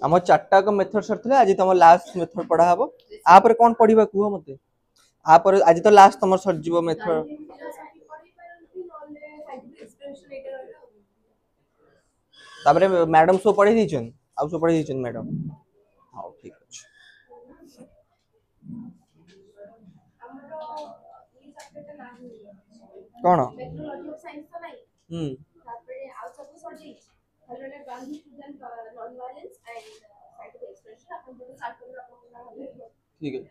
आम चार्टा को method sir आज तुम लास्ट मेथड पढ़ा हम आप कौन पढ़ा कह मत आप आज तो लास्ट तुम सर मेथड तापर मैडम सब पढ़े दीचन आउ सब पढ़े दीचन मैडम हाँ ठीक अच्छे कौन हम्म ठीक है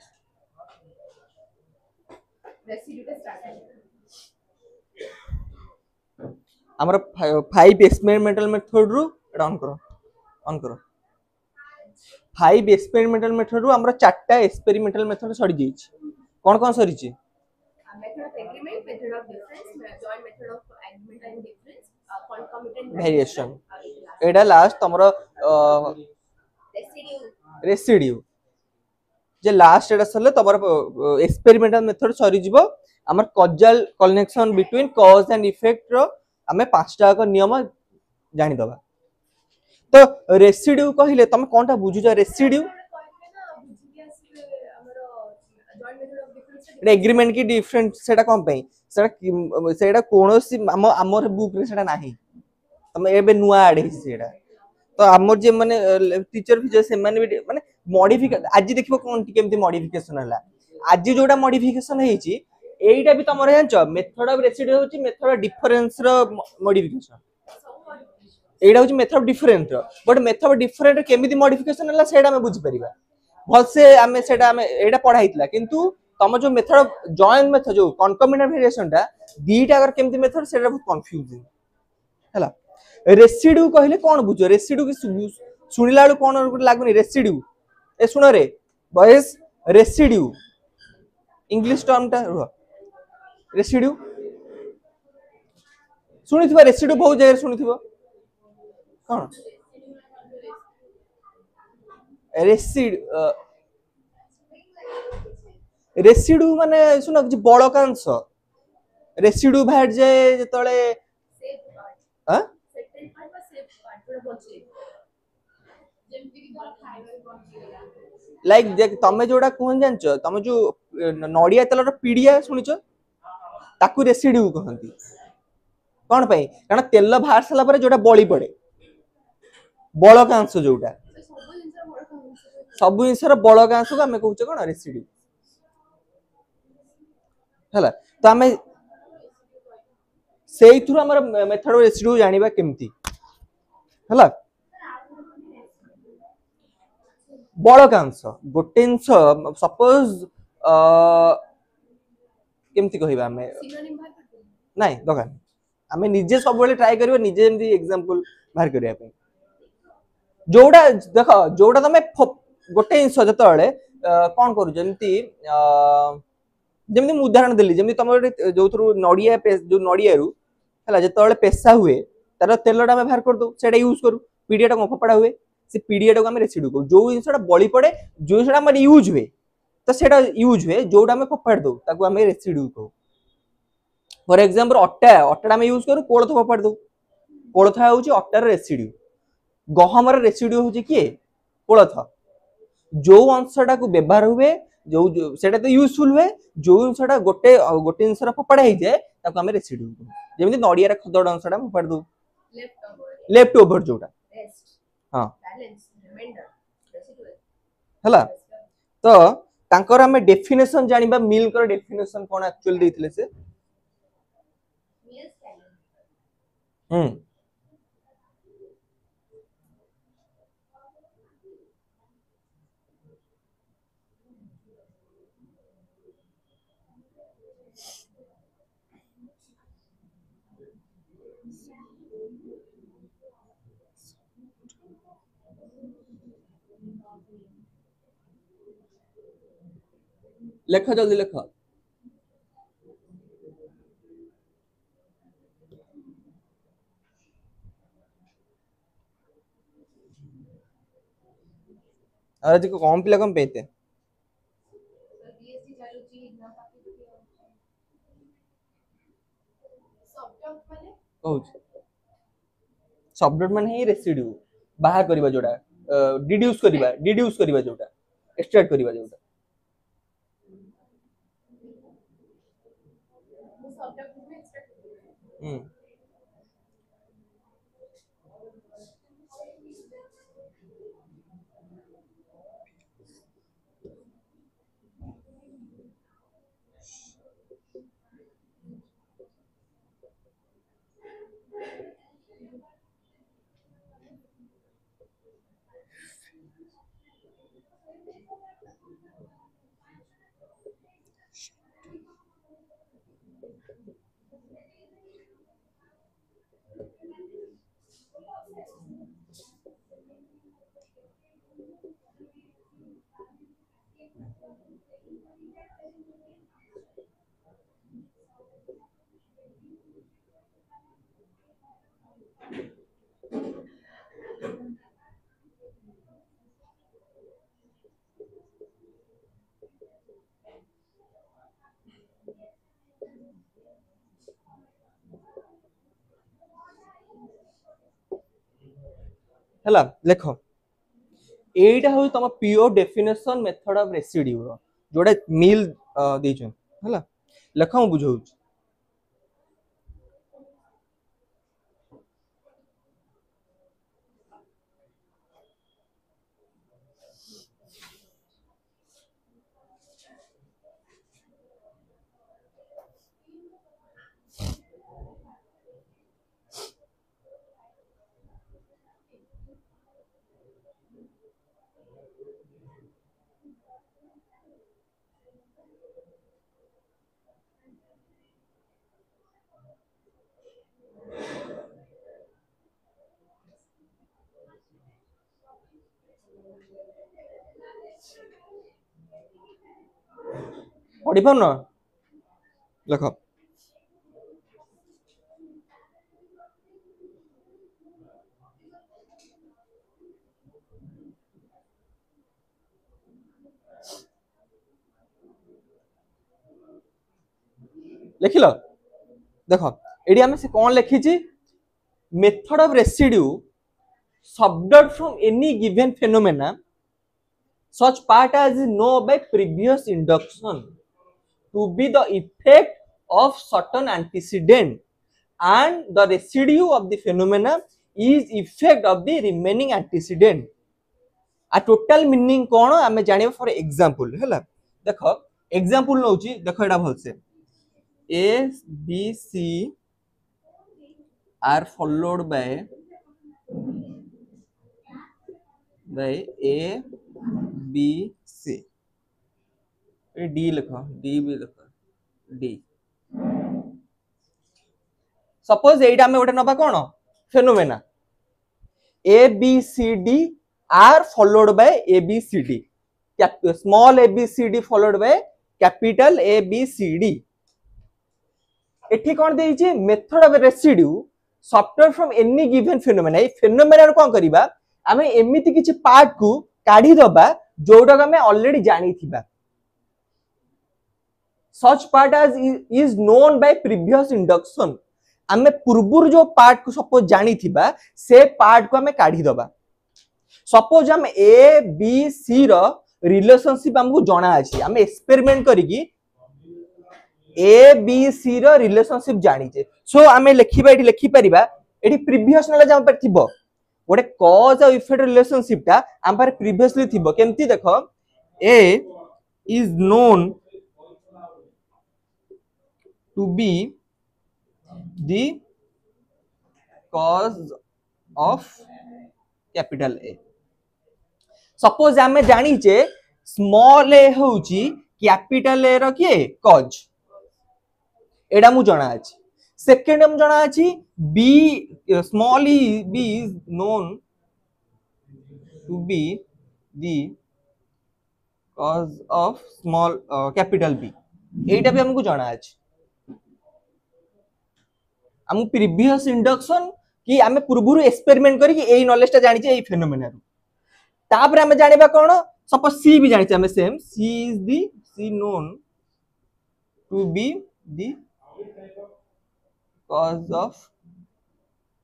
हमर 5 एक्सपेरिमेंटल मेथड रु एटा ऑन करो 5 एक्सपेरिमेंटल मेथड रु हमर 4टा एक्सपेरिमेंटल मेथड सरी जाई कौन कौन सरी छि वेरिएशन एटा लास्ट हमर रेसिड्यू जे लास्ट एटा सरले तमर एक्सपेरिमेंटल मेथड सरी जिवो हमर causal connection between cause and effect रो हमें 5टा का नियम जानि दबा तो रेसिड्यू कहिले तुम कोनटा बुझुजा रेसिड्यू एग्रीमेंट की डिफरेंट सेटा कोन पई सेटा कोनोसी हमर बुक रे सेटा नाही तुम एबे नुआ आड हे सेटा तो हमर जे माने टीचर फिचर से माने माने मॉडिफिकेशन आज देखिबो कोन केमती मॉडिफिकेशन हला आज जोटा मॉडिफिकेशन हेची एईटा भी तमर जानचो मेथड ऑफ रेसिड्यू होची मेथड ऑफ डिफरेंस रो मॉडिफिकेशन एईटा होची मेथड ऑफ डिफरेंट रो बट मेथड ऑफ डिफरेंट केमिति मॉडिफिकेशन हला सेटा हम बुझी परिबा भल से हमें सेटा हमें एईटा पढाइतला किंतु तम जो मेथड ऑफ जॉइंट मेथड जो कॉन्कॉमिनेंट वेरिएशन टा दीटा अगर केमिति मेथड सेटा बहुत कंफ्यूजिंग हला रेसिड्यू कहले कोन बुझो रेसिड्यू की सुनिला बेलू कोन लागुनी रेसिड्यू ए सुनो रे बॉयज रेसिड्यू इंग्लिश टर्म टा रुह रेसिड्यू सुनिथिबा रेसिड्यू बहुत जगह सुनिथिबा कोन रेसिड्यू माने सुनो कि बळकांश रेसिड्यू बाहर जाए जतले हां लाइक देख तमे जोडा कोन जानचो तमे जो नडिया तेलर पीडिया सुनिचो ताकू रेसिड्यू कहंती कोन पई कारण तेल बाहर सला परे जोडा बळी पड़े बळकांश जोडा सब जिनसर बळकांश को हमें कहउचे कोन रेसिड्यू हला तो हमें सेई थ्रू हमर मेथड रेसिड्यू जानिबा केमती हला बळकांश गोटे जिनस सपोज केमती कहिबा हमें नहीं दरकार हमें निजे सब बेले ट्राई करियो निजे जेमती एग्जांपल बाहर करिया पे जोडा देखो जोडा तमे गोटे जिनस जतले कोन करू जेमती जेमती उदाहरण देली जेमती तम जो थ्रू नडिया जो नडिया रु हला जतले पेसा हुए तार तेलटा हमें बाहर कर दो सेटा यूज करू पीडियाटा को फपड़ा हुए से पीडियाटा को हमें रेसिड्यू को जो जिनसटा बळी पड़े जो जिनसटा हमें यूज हुए तो सेटा यूज हुए जोटा हमें फपाड़ दो ताको हमें रेसिड्यू को फॉर एग्जांपल अट्टा हमें यूज करू कोलथ फपाड़ दो कोलथ होउची अट्टार रेसिड्यू गहमर रेसिड्यू होउची किए कोलथ जो अंशटा को व्यवहार हुए जो सेटा तो यूजफुल हुए जो जिनसटा गोटे गोटे जिनसरा फपाड़ा ही जाए ताको हमें रेसिड्यू को जेमति नडिया रे खदड अंशटा फपाड़ दो लेफ्ट ओवर जोटा हां हला तो तांकर हमें डेफिनेशन जानिबा मिल कर डेफिनेशन कोन एक्चुअली देथिले से लेख जल्दी लेख आज को कम पिला कम पेते कहूँ सबडट माने ही रेसिड्यू बाहर करबा जोडा डिड्यूस करबा जोडा एक्सट्रैक्ट करबा जोडा हम्म हला लेखो एटा हो तम pure definition method of residue रो जोडा मिल देछन हला लेखो बुझौ पढ़ी पाउन लेख लिखिल देख एडी आमे से कोन लिखिची method of residue subdued from any given phenomena such part as is known by previous induction to be the effect of certain antecedent and the residue of the phenomena is effect of the remaining antecedent a total meaning कोन आमे जानिबा for example हैला देखो example नउची देखो एडा भलसे A B C are followed by A B C D लिखो D भी लिखो D suppose एटा हमें गोटे नबा कोन phenomena A B C D are followed by A B C D small A B C D followed by capital A B C D एठी कोन देइची method of residue software from any given phenomena ए phenomena कोन करिबा आमे एमिति किछि part को काढी दबा जोडा हमें ऑलरेडी जानी थिबा such part as is known by previous induction आमे पूर्वुर जो पार्ट को सपोज जानी थिबा से पार्ट को हमें काढी दबा सपोज हम ए बी सी रो रिलेशनशिप हमको जाना अछि हमें एक्सपेरिमेंट करिकी ए बी सी रो रिलेशनशिप जानी छे सो आमे लिखिबा एठी लिखि परिबा एठी प्रीवियस नॉलेज हम पर थिबो गोटे कॉज और इफेक्ट रिलेशनशिप ता हम पर प्रीवियसली थिबो केमती देखो A is known to be the cause of capital A suppose आमे जानी छे स्मॉल ए होउची कैपिटल ए रो के कॉज एडा मु जाना अछि सेकंड हम जाना अछि बी स्मॉल ई B is known to be the cause of small capital B एटा भी हमको जाना अछि हम प्रीवियस इंडक्शन कि आमे पूर्वरु एक्सपेरिमेंट करी कि एई नॉलेज ता जानि छै एई फेनोमेना रु तापर आमे जानिबा कोन सपोज सी भी जानि छै आमे same C is the C known to be the cause of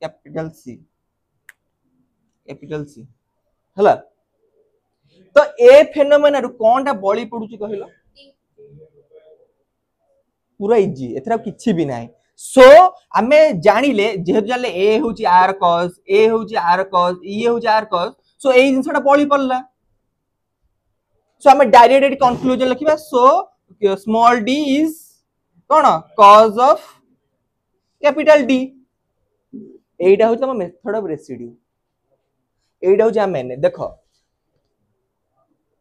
capital C, capital C हला। तो ए फेनोमेना रु कोनटा बळी पडुची कहिलो, पूरा इजी, एथरा किछि भी नाही। सो आमे जानिले जेहेतु जानले ए होची आर कॉज, ए होची आर कॉज, ई होची आर कॉज, सो ए जिंसटा बळी पडला। सो आमे डायरेक्ट कंक्लूजन लिखिबा, सो स्मॉल डी इज कोन कॉज ऑफ कैपिटल डी। एटा होची हम मेथड ऑफ रेसिड्यू, एटा होची हम देखो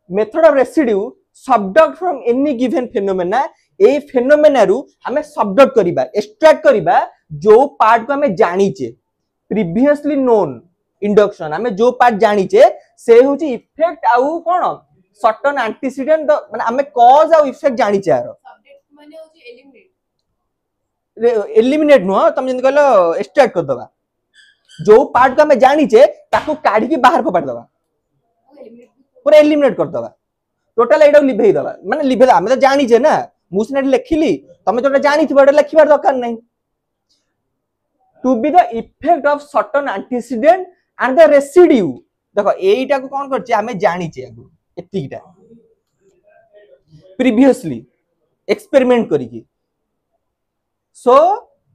method of residue subduct from any given phenomena. ए फेनोमेना रु हमें सबडक्ट करिबा, एक्सट्रैक्ट करिबा जो पार्ट को हमें जानिचे प्रीवियसली नोन इंडक्शन, हमें जो पार्ट जानिचे से होची इफेक्ट आउ कोन सर्टेन एंटीसीडेंट, माने हमें कॉज आउ इफेक्ट जानिचे यार सब्जेक्ट माने होची एलिमिनेट, एलिमिनेट नो तुम जन कहलो एक्सट्रैक्ट कर दबा, जो पार्ट को हमें जानिचे ताको काढी के बाहर फोपाड़ दबा, पूरा एलिमिनेट कर दबा, टोटल एडा लिभेई दबा। माने लिभे हमें तो जानिचे ना, मुसनेट लिखिली तमे जोटा जानि थिबा एटा लिखिबार दरकार नै। To be the effect of certain antecedent and the residue. देखो एटा को कोन करछि हमें जानिचे आगु एतिकीटा प्रीवियसली एक्सपेरिमेंट करिकि। सो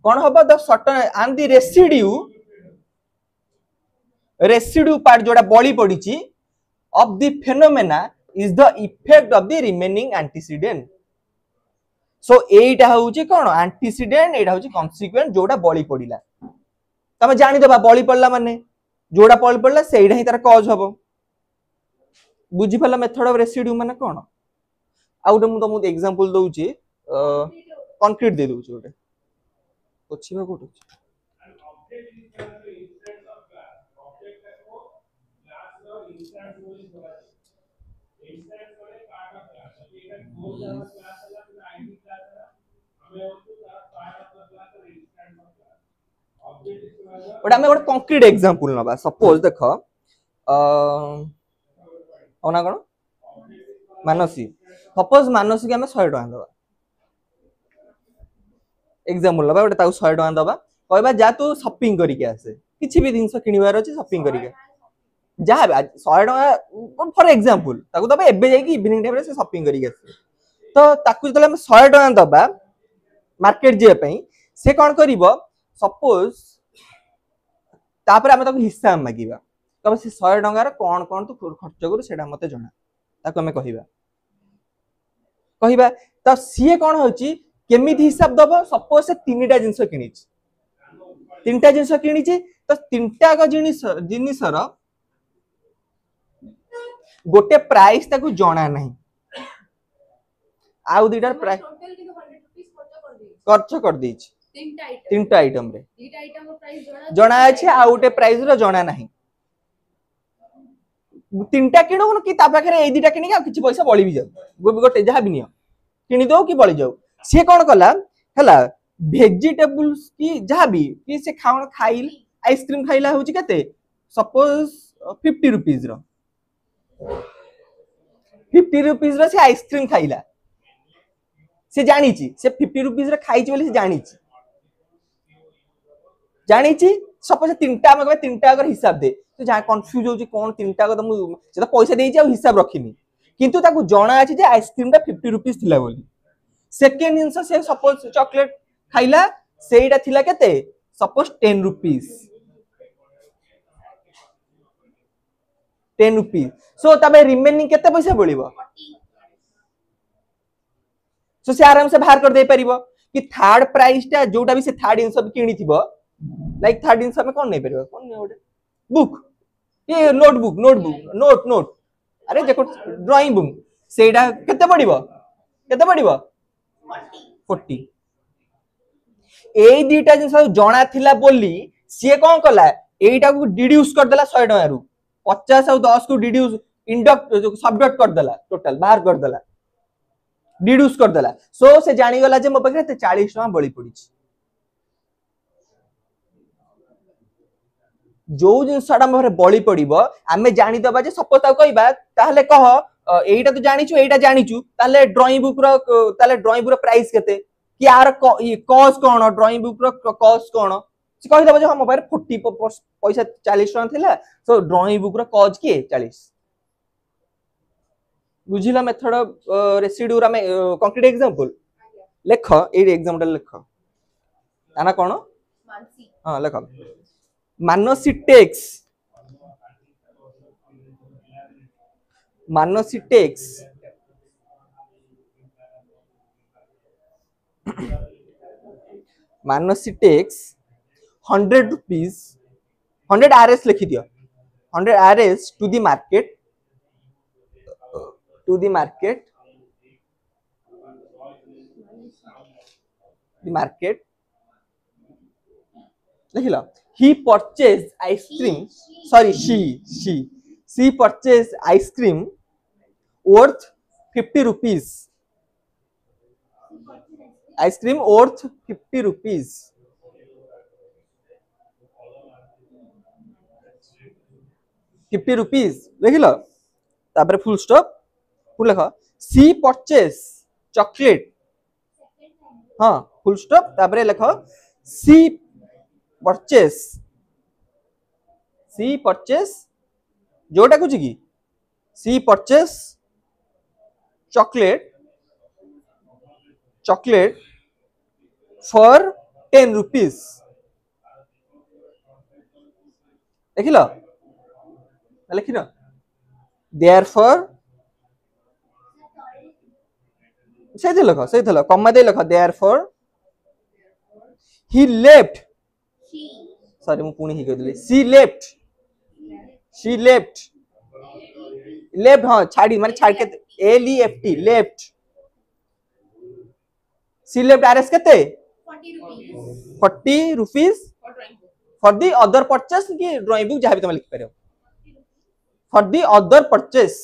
कोन होबा the certain and the residue, residue part जोटा बळी पडिछि of the phenomena is the effect of the remaining antecedent. So एटा होउची कोन एंटीसीडेंट, एटा होउची कॉन्सिक्वेंस जोटा बळी पडिला। तमे जानि देबा बळी पडला माने जोटा बळी पडला सेइडा ही तार कॉज होबो। बुझी पला मेथड ऑफ रेसिड्यू माने कोन। आउटे मु तुमको एग्जांपल दउची, कंक्रीट दे दउची ओटे पछिबा कोट ओटा में कंक्रीट एग्जांपल नबा। सपोज देखो ओना कोन मानसी, सपोज मानसी के हमें 100 टका दबा, एग्जांपल नबा ओटा ताऊ 100 टका दबा, कहबा जा तू शॉपिंग करिके आसे, किछि भी जिंस किनिबार अछि शॉपिंग करिके जा 100 टका फॉर एग्जांपल ताकू दबा एबे जाई कि इवनिंग टाइम रे से शॉपिंग करिके आसे। तो ताकू जतले हम 100 टका दबा मार्केट जे पई, से कोन करिवो सपोज तापर हमें ताकू हिसाब मागिबा, तब से 100 टंगार कोन कोन तू खर्च करू सेटा मते जणा, ताकू हमें कहिबा कहिबा। त सीए कोन होची केमिति हिसाब दबो, सपोज से तीनटा जिंस किनिछि, तीनटा जिंस किनिछि, तो तीनटा का जिनिसर गोटे प्राइस ताकू जणा नाही, आउ दुइटार प्राइस टोटल किनो 100 रुपीस खर्च कर देछि तीनटा आइटम रे, तीनटा आइटम रो प्राइस जणा अछि आ गोटे प्राइस रो जणा नाही। तीनटा किणो कि ता पाखरे ए दुइटा किनि आ किछि पैसा बळी भी जाऊ, गोटे जहा भी नियो किनि दो कि बळी जाऊ। से कोन कला हला वेजिटेबल्स की जहा भी कि से खाइल आइसक्रीम खाइला होची कते, सपोज 50 रुपीस रो, 50 रुपीस रो से आइसक्रीम खाइला, से जानिची से 50 रुपीस रे खाइची बोली से जानिची जानिची। सपोज तीनटा हम कहबे तीनटा अगर हिसाब दे, तो जा कंफ्यूज होची कोन तीनटा को त मु से तो पैसा देइची आ हिसाब रखिनी, किंतु ताको जणा अछि जे आइसक्रीम ता 50 रुपीस थिला बोली। सेकंड हिंसा से सपोज चॉकलेट खाइला, सेइटा थिला केते सपोज 10 रुपीस, 10 रुपीस। सो तबे रिमेनिंग केते पैसा बळीबो, सो से आराम से बाहर कर दे परिबो कि थर्ड प्राइस टा जोटा भी से थर्ड इंस सब किनी थिबो, लाइक थर्ड इंस में कोन नै परिबो, कोन नै ओटे बुक, ये नोटबुक नोटबुक नोट नोट अरे देखो ड्राइंग बुक, सेटा केते पड़िबो 40। एई दीटा जिंस जणा थिला बोली सी कोन कला एइटा को डिड्यूस कर देला 100 टका रु 50 और 10 को डिड्यूस इंडक्ट सबडक्ट कर देला, टोटल बाहर कर देला, डिड्यूस कर देला। सो से जानी गला जे मो पकरे 40 टका बळी पड़ी। जो जिनसटा मोरे बळी पड़िबो आमे जानि दबा जे सपोज ता कहबा ताहले कह एइटा तो जानिचु एइटा जानिचु, ताहले ड्राइंग बुक रो प्राइस केते, कि यार कॉज कौन ड्राइंग बुक रो कॉज कौन से कहि दबो जे हम मोबाइल 40 पैसा 40 टका थिला सो ड्राइंग बुक रो कॉज के 40 बुझिला मेथड रेसिड्यू रा में कंक्रीट एग्जांपल आज्ञा लेख ए एग्जांपल लेख ताना कोन मानसी हां लेख मानसी टेक्स मानसी टेक्स मानसी टेक्स 100 रुपीस 100 RS लिखि दियो 100 RS to the market to the market the market देखिला he purchased ice cream sorry she purchased ice cream worth 50 rupees ice cream worth 50 rupees 50 rupees देखिला तापर फुल स्टॉप फुल लेख सी परचेस चॉकलेट हाँ full stop तापर लेख she purchase जोटा कुछ की she purchase chocolate chocolate for 10 rupees देखिल लिखिन देयरफॉर से कमा दे लख therefore he left she sorry मु पुणी ही कहदली शी लेफ्ट लेफ्ट हाँ छाड़ी माने छाड़ के LEFT left she left R S केते 40 rupees 40 रुपीस for drawing book for the other purchase की ड्राइंग बुक जहां भी तुम लिख पारे for the other purchase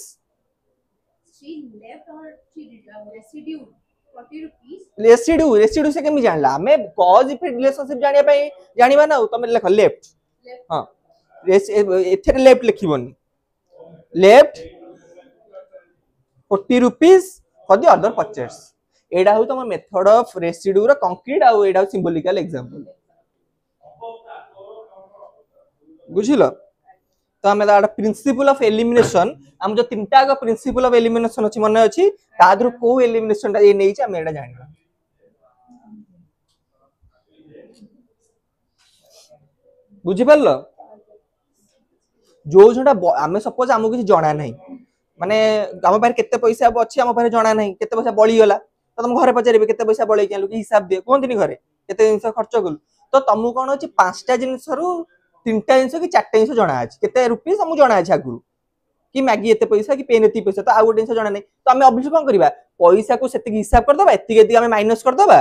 she left or she residue 40 rupees residue से केमी जानला हमें कॉज इफेक्ट रिलेशनशिप जानिया पई जानिबा ना तुम लिख लेफ्ट left हां एथरे लेफ्ट लिखिबोनी left 40 rupees for the other purchase एडा हो तुम मेथड ऑफ रेसिड्यू रा कंक्रीट आ एडा सिंबॉलिकल एग्जांपल बुझिलो तो हमें दा प्रिंसिपल ऑफ एलिमिनेशन हम जो तीनटा का प्रिंसिपल ऑफ एलिमिनेशन अछि मने अछि तादरु को एलिमिनेशन ता ए नै छै हम एडा जानिबा बुझि परलो जो जोटा आमे सपोज हमको किसी जणा नहीं माने हम पारे केते पैसा अछि हम पारे जणा नहीं केते पैसा बळी गला तो तुम घरे पचारिबे केते पैसा बळी के लोक हिसाब दे कोनदिनी घरे केते जिंस खर्च कलु तो तुमको कोन अछि पांचटा जिंस रु तीनटा जिंस कि चारटा जिंस जणा अछि केते रुपीस हम जणा अछि आगुरु कि मैगी एते पैसा कि पेन एते पैसा तो आ गोटे जिंस जणा नहीं तो हमें ऑब्वियसली कोन करबा पैसा को सेति हिसाब कर दबा एति एति हमें माइनस कर दबा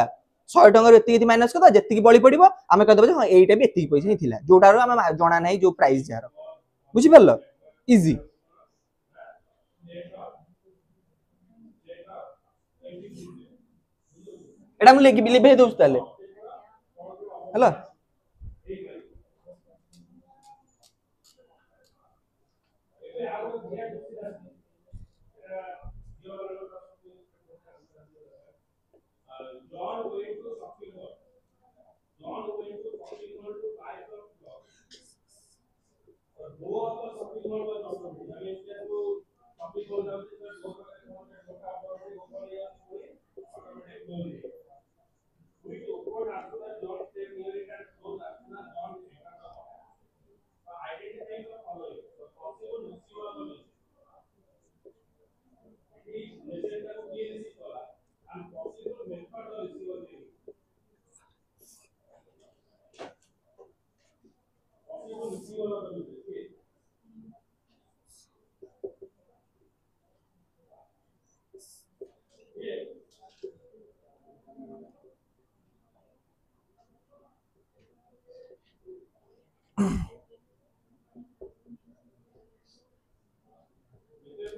100 टका एति एति माइनस कर दबा जेति बळी पड़िबो हमें कह दबा हां एटा भी एति पैसा ही थिला जोटारो हमें जणा नहीं जो प्राइस जार बुझि परलो इजी एटा मु लेखि बिलीव हे दोस्त ताले हला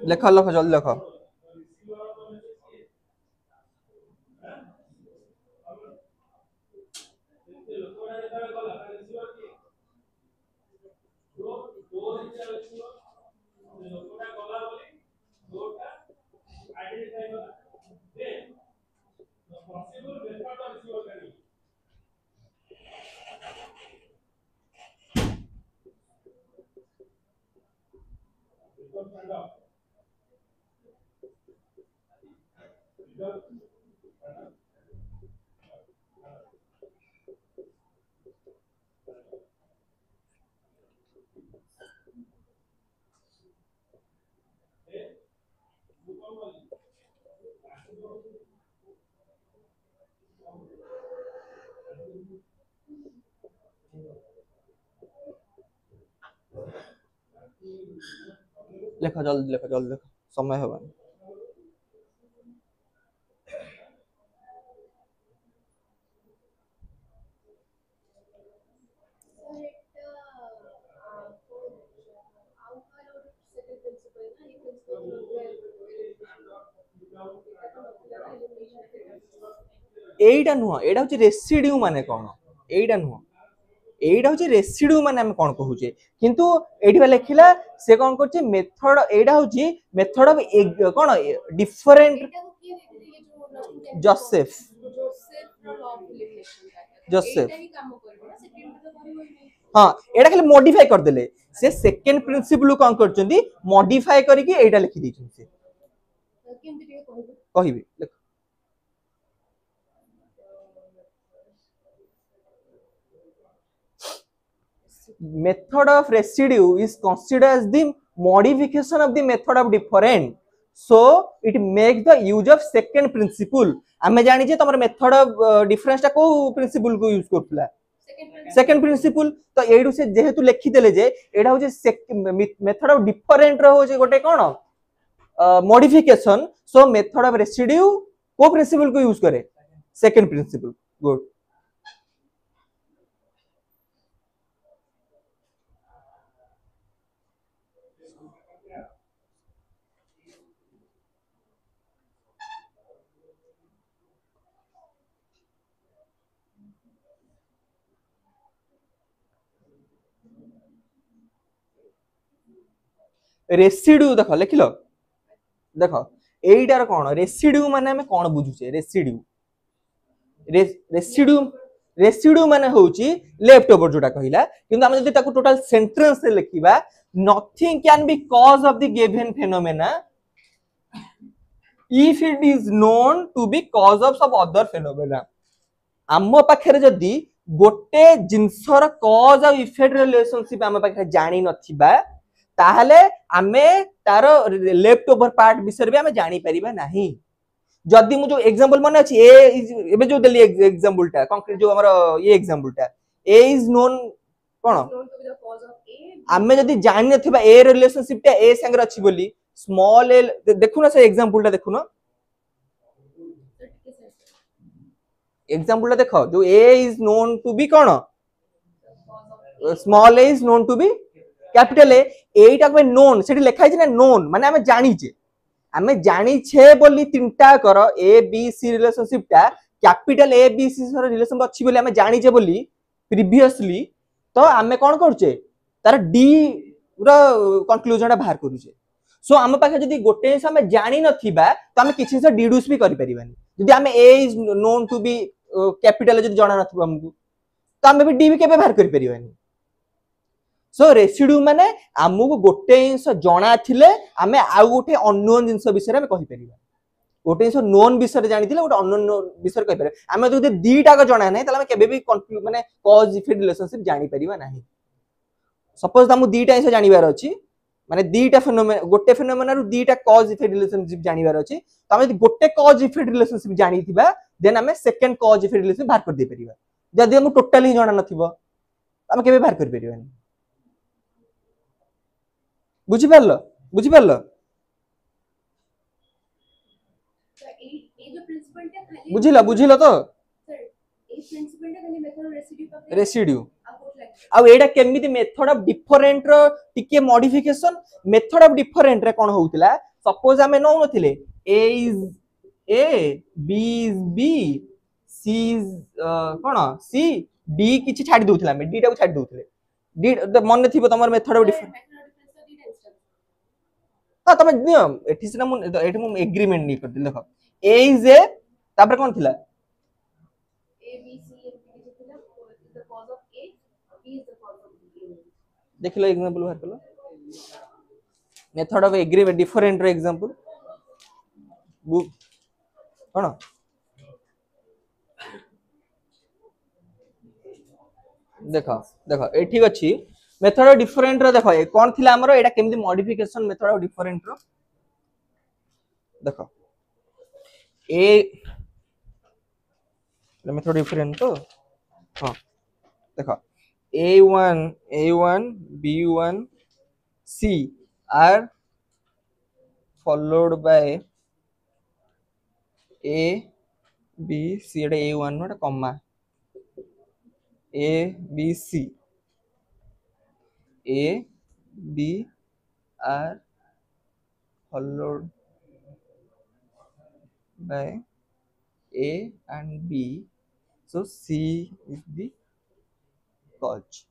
लेख लेख जल्दी लेख लेख जल्दी लेख समय होबन एटा नुह एटा होची रेसिड्यू माने कोन एटा नुह एटा होची रेसिड्यू माने हम कोन कहूचे किंतु एठी बा लेखिला से कोन करचे मेथड एटा होची method of cone different Joseph Joseph हां एटा खाली मॉडिफाई कर देले से सेकंड प्रिंसिपल कोन करचंदी मॉडिफाई करके एटा लिखि दैछन से कहिबे लेख method of residue is considered as the modification of the method of different so it makes the use of second principle आमे जानि जे तमर मेथड ऑफ डिफरेंस ता को प्रिंसिपल को यूज करथला सेकंड प्रिंसिपल तो एडू से जेहेतु लिखि देले जे एडा हो जे मेथड ऑफ डिफरेंट रो हो जे गोटे कोन modification so method of residue को प्रिंसिपल को यूज करे सेकंड प्रिंसिपल गुड रेसिड्यू देख लिखिल देख एटार कौन रेसिड्यू माने हमें कौन बुझुचे रेसिड्यू रेसिड्यू रेसिड्यू माने होची लेफ्ट ओवर जोटा कहिला किंतु हम जदी ताको टोटल सेंटेंस से लिखिबा nothing can be cause of the given phenomena if it is known to be cause of some other phenomena आम पाखरे जदी गोटे जिंसर कॉज ऑफ इफेक्ट रिलेशनशिप आम पाखरे जानि नथिबा ताहले आमे तार लेफ्ट ओवर पार्ट विषय भी आमे जानि परिबा नाही जदी मु जो एग्जांपल माने अछि ए एबे जो देली एग्जांपल टा कंक्रीट जो हमर ये एग्जांपल टा ए इज नोन कोन आमे जदी जानि नथिबा ए रिलेशनशिप टा ए संग अछि बोली स्मॉल ए देखु ना से एग्जांपल टा देखु ना एग्जांपल टा देखो जो A is known to be कोन small A is known to be capital A एटा को नोन सेठी लिखा छै ना नोन माने हमें जानी छे बोली तीनटा कर ए बी सी रिलेशनशिप टा कैपिटल ए बी सी सर रिलेशन अछि बोली हमें जानी छे बोली प्रीवियसली तो हमें कोन करछे तार डी रो कंक्लूजन टा बाहर करूछे सो हम पाखे जदी गोटे से हमें जानी नथिबा तो हमें किछि से डिड्यूस भी करि परिबानी जदी हमें A is known to be capital जदी जाना नथिबा हमकु तो हमें भी डी भी केबे बाहर करि परिबानी सो रेसिड्यू माने आमको गोटे जिंस जना थिले आमे आउ गोटे अननोन जिंस विषय में कहि परिबा गोटे जिंस नोन विषय जानि थिले गोटे अननोन विषय कहि परिबा आमे जदि दीटा को जना नै तले आमे केबे भी माने कॉज इफेक्ट रिलेशनशिप जानि परिबा नाही सपोज हमु दीटा जिंस जानिबार अछि माने दीटा फेनोमेना गोटे फेनोमेना रु दीटा कॉज इफेक्ट रिलेशनशिप जानिबार अछि त आमे गोटे कॉज इफेक्ट रिलेशनशिप जानि थिबा देन आमे सेकंड कॉज इफेक्ट रिलेशनशिप बाहर कर दे परिबा जदि हमु टोटली जना नथिबो आमे केबे बाहर कर परिबानी बुझी पारलो बुझिला तो रेसिड्यू आ एडा केमिति मेथड ऑफ डिफरेंट रो टिके मॉडिफिकेशन मेथड ऑफ डिफरेंट रे कोन होउतिला सपोज हमें नो नथिले A is A B is B C is कोन सी डी किछि छाडी दोथिला हम डी टा को छाडी दोथिले डी मन थिबो तमर मेथड ऑफ डिफरेंट हां तमे नियम एठी से मु एठी मु एग्रीमेंट नहीं करदिल देखो ए इज ए तापर कोन थिला ए बी सी एम थिला the cause of A B is the cause of B देखिलो एग्जांपल बाहर कलो मेथड ऑफ एग्रीमेंट डिफरेंट रो एग्जांपल बुक कोन देखो देखो ए ठीक अछि मेथड ऑफ डिफरेंट रो देखो ए कोन थिला हमरो एटा केमि मॉडिफिकेशन मेथड ऑफ डिफरेंट रो देखो ए मेथड डिफरेंट तो हां देखो a1 b1 c are followed by A B C এটা A1 not a comma A B C A B are followed by A and B, so C is the cause.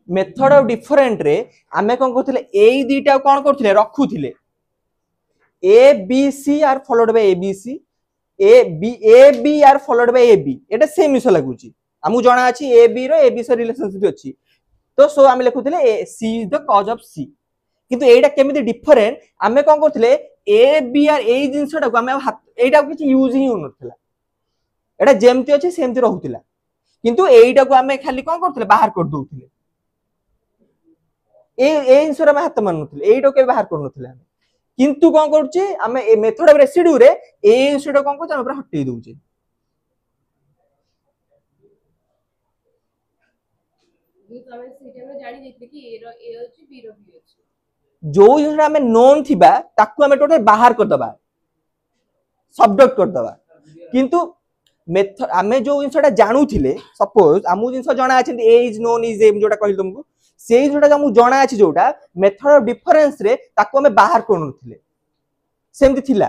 Method of different रे आमे कोन करथिले ए दीटा कोन करथिले रखुथिले A B C are followed by A B C A B are followed by A B एटा सेम मिस लागुची हमु जणा अछि ए बी रो ए बी से रिलेशनशिप अछि तो सो आमे लिखुथिले A C is the cause of C किंतु एटा केमिति डिफरेंट आमे कोन करथिले ए बी आर ए जिंसटा को आमे एटा किछ यूज ही होनथिला एटा जेमति अछि सेमति रहउथिला किंतु एटा को आमे खाली कोन करथिले बाहर कर दउथिले ए जिंसरा में हाथ माननुथिले एटा के बाहर करनुथिले किंतु कोन करछि आमे ए मेथड ऑफ रेसिड्यू रे ए जिंसटा कोन करछि आमे पूरा हटै दउछि जो जिंसटा आमे नोन थिबा ताकू आमे टोटल बाहर कर दबा सबडक्ट कर दबा किंतु मेथड आमे जो जिंसटा जानू थिले सपोज आमु जिंस जणा अछि ए इज नोन इज एम जोटा कहि तुमको सेई जोटा हमु जणा अछि जोटा मेथड ऑफ डिफरेंस रे ताकू आमे बाहर करनुथिले सेमति थिला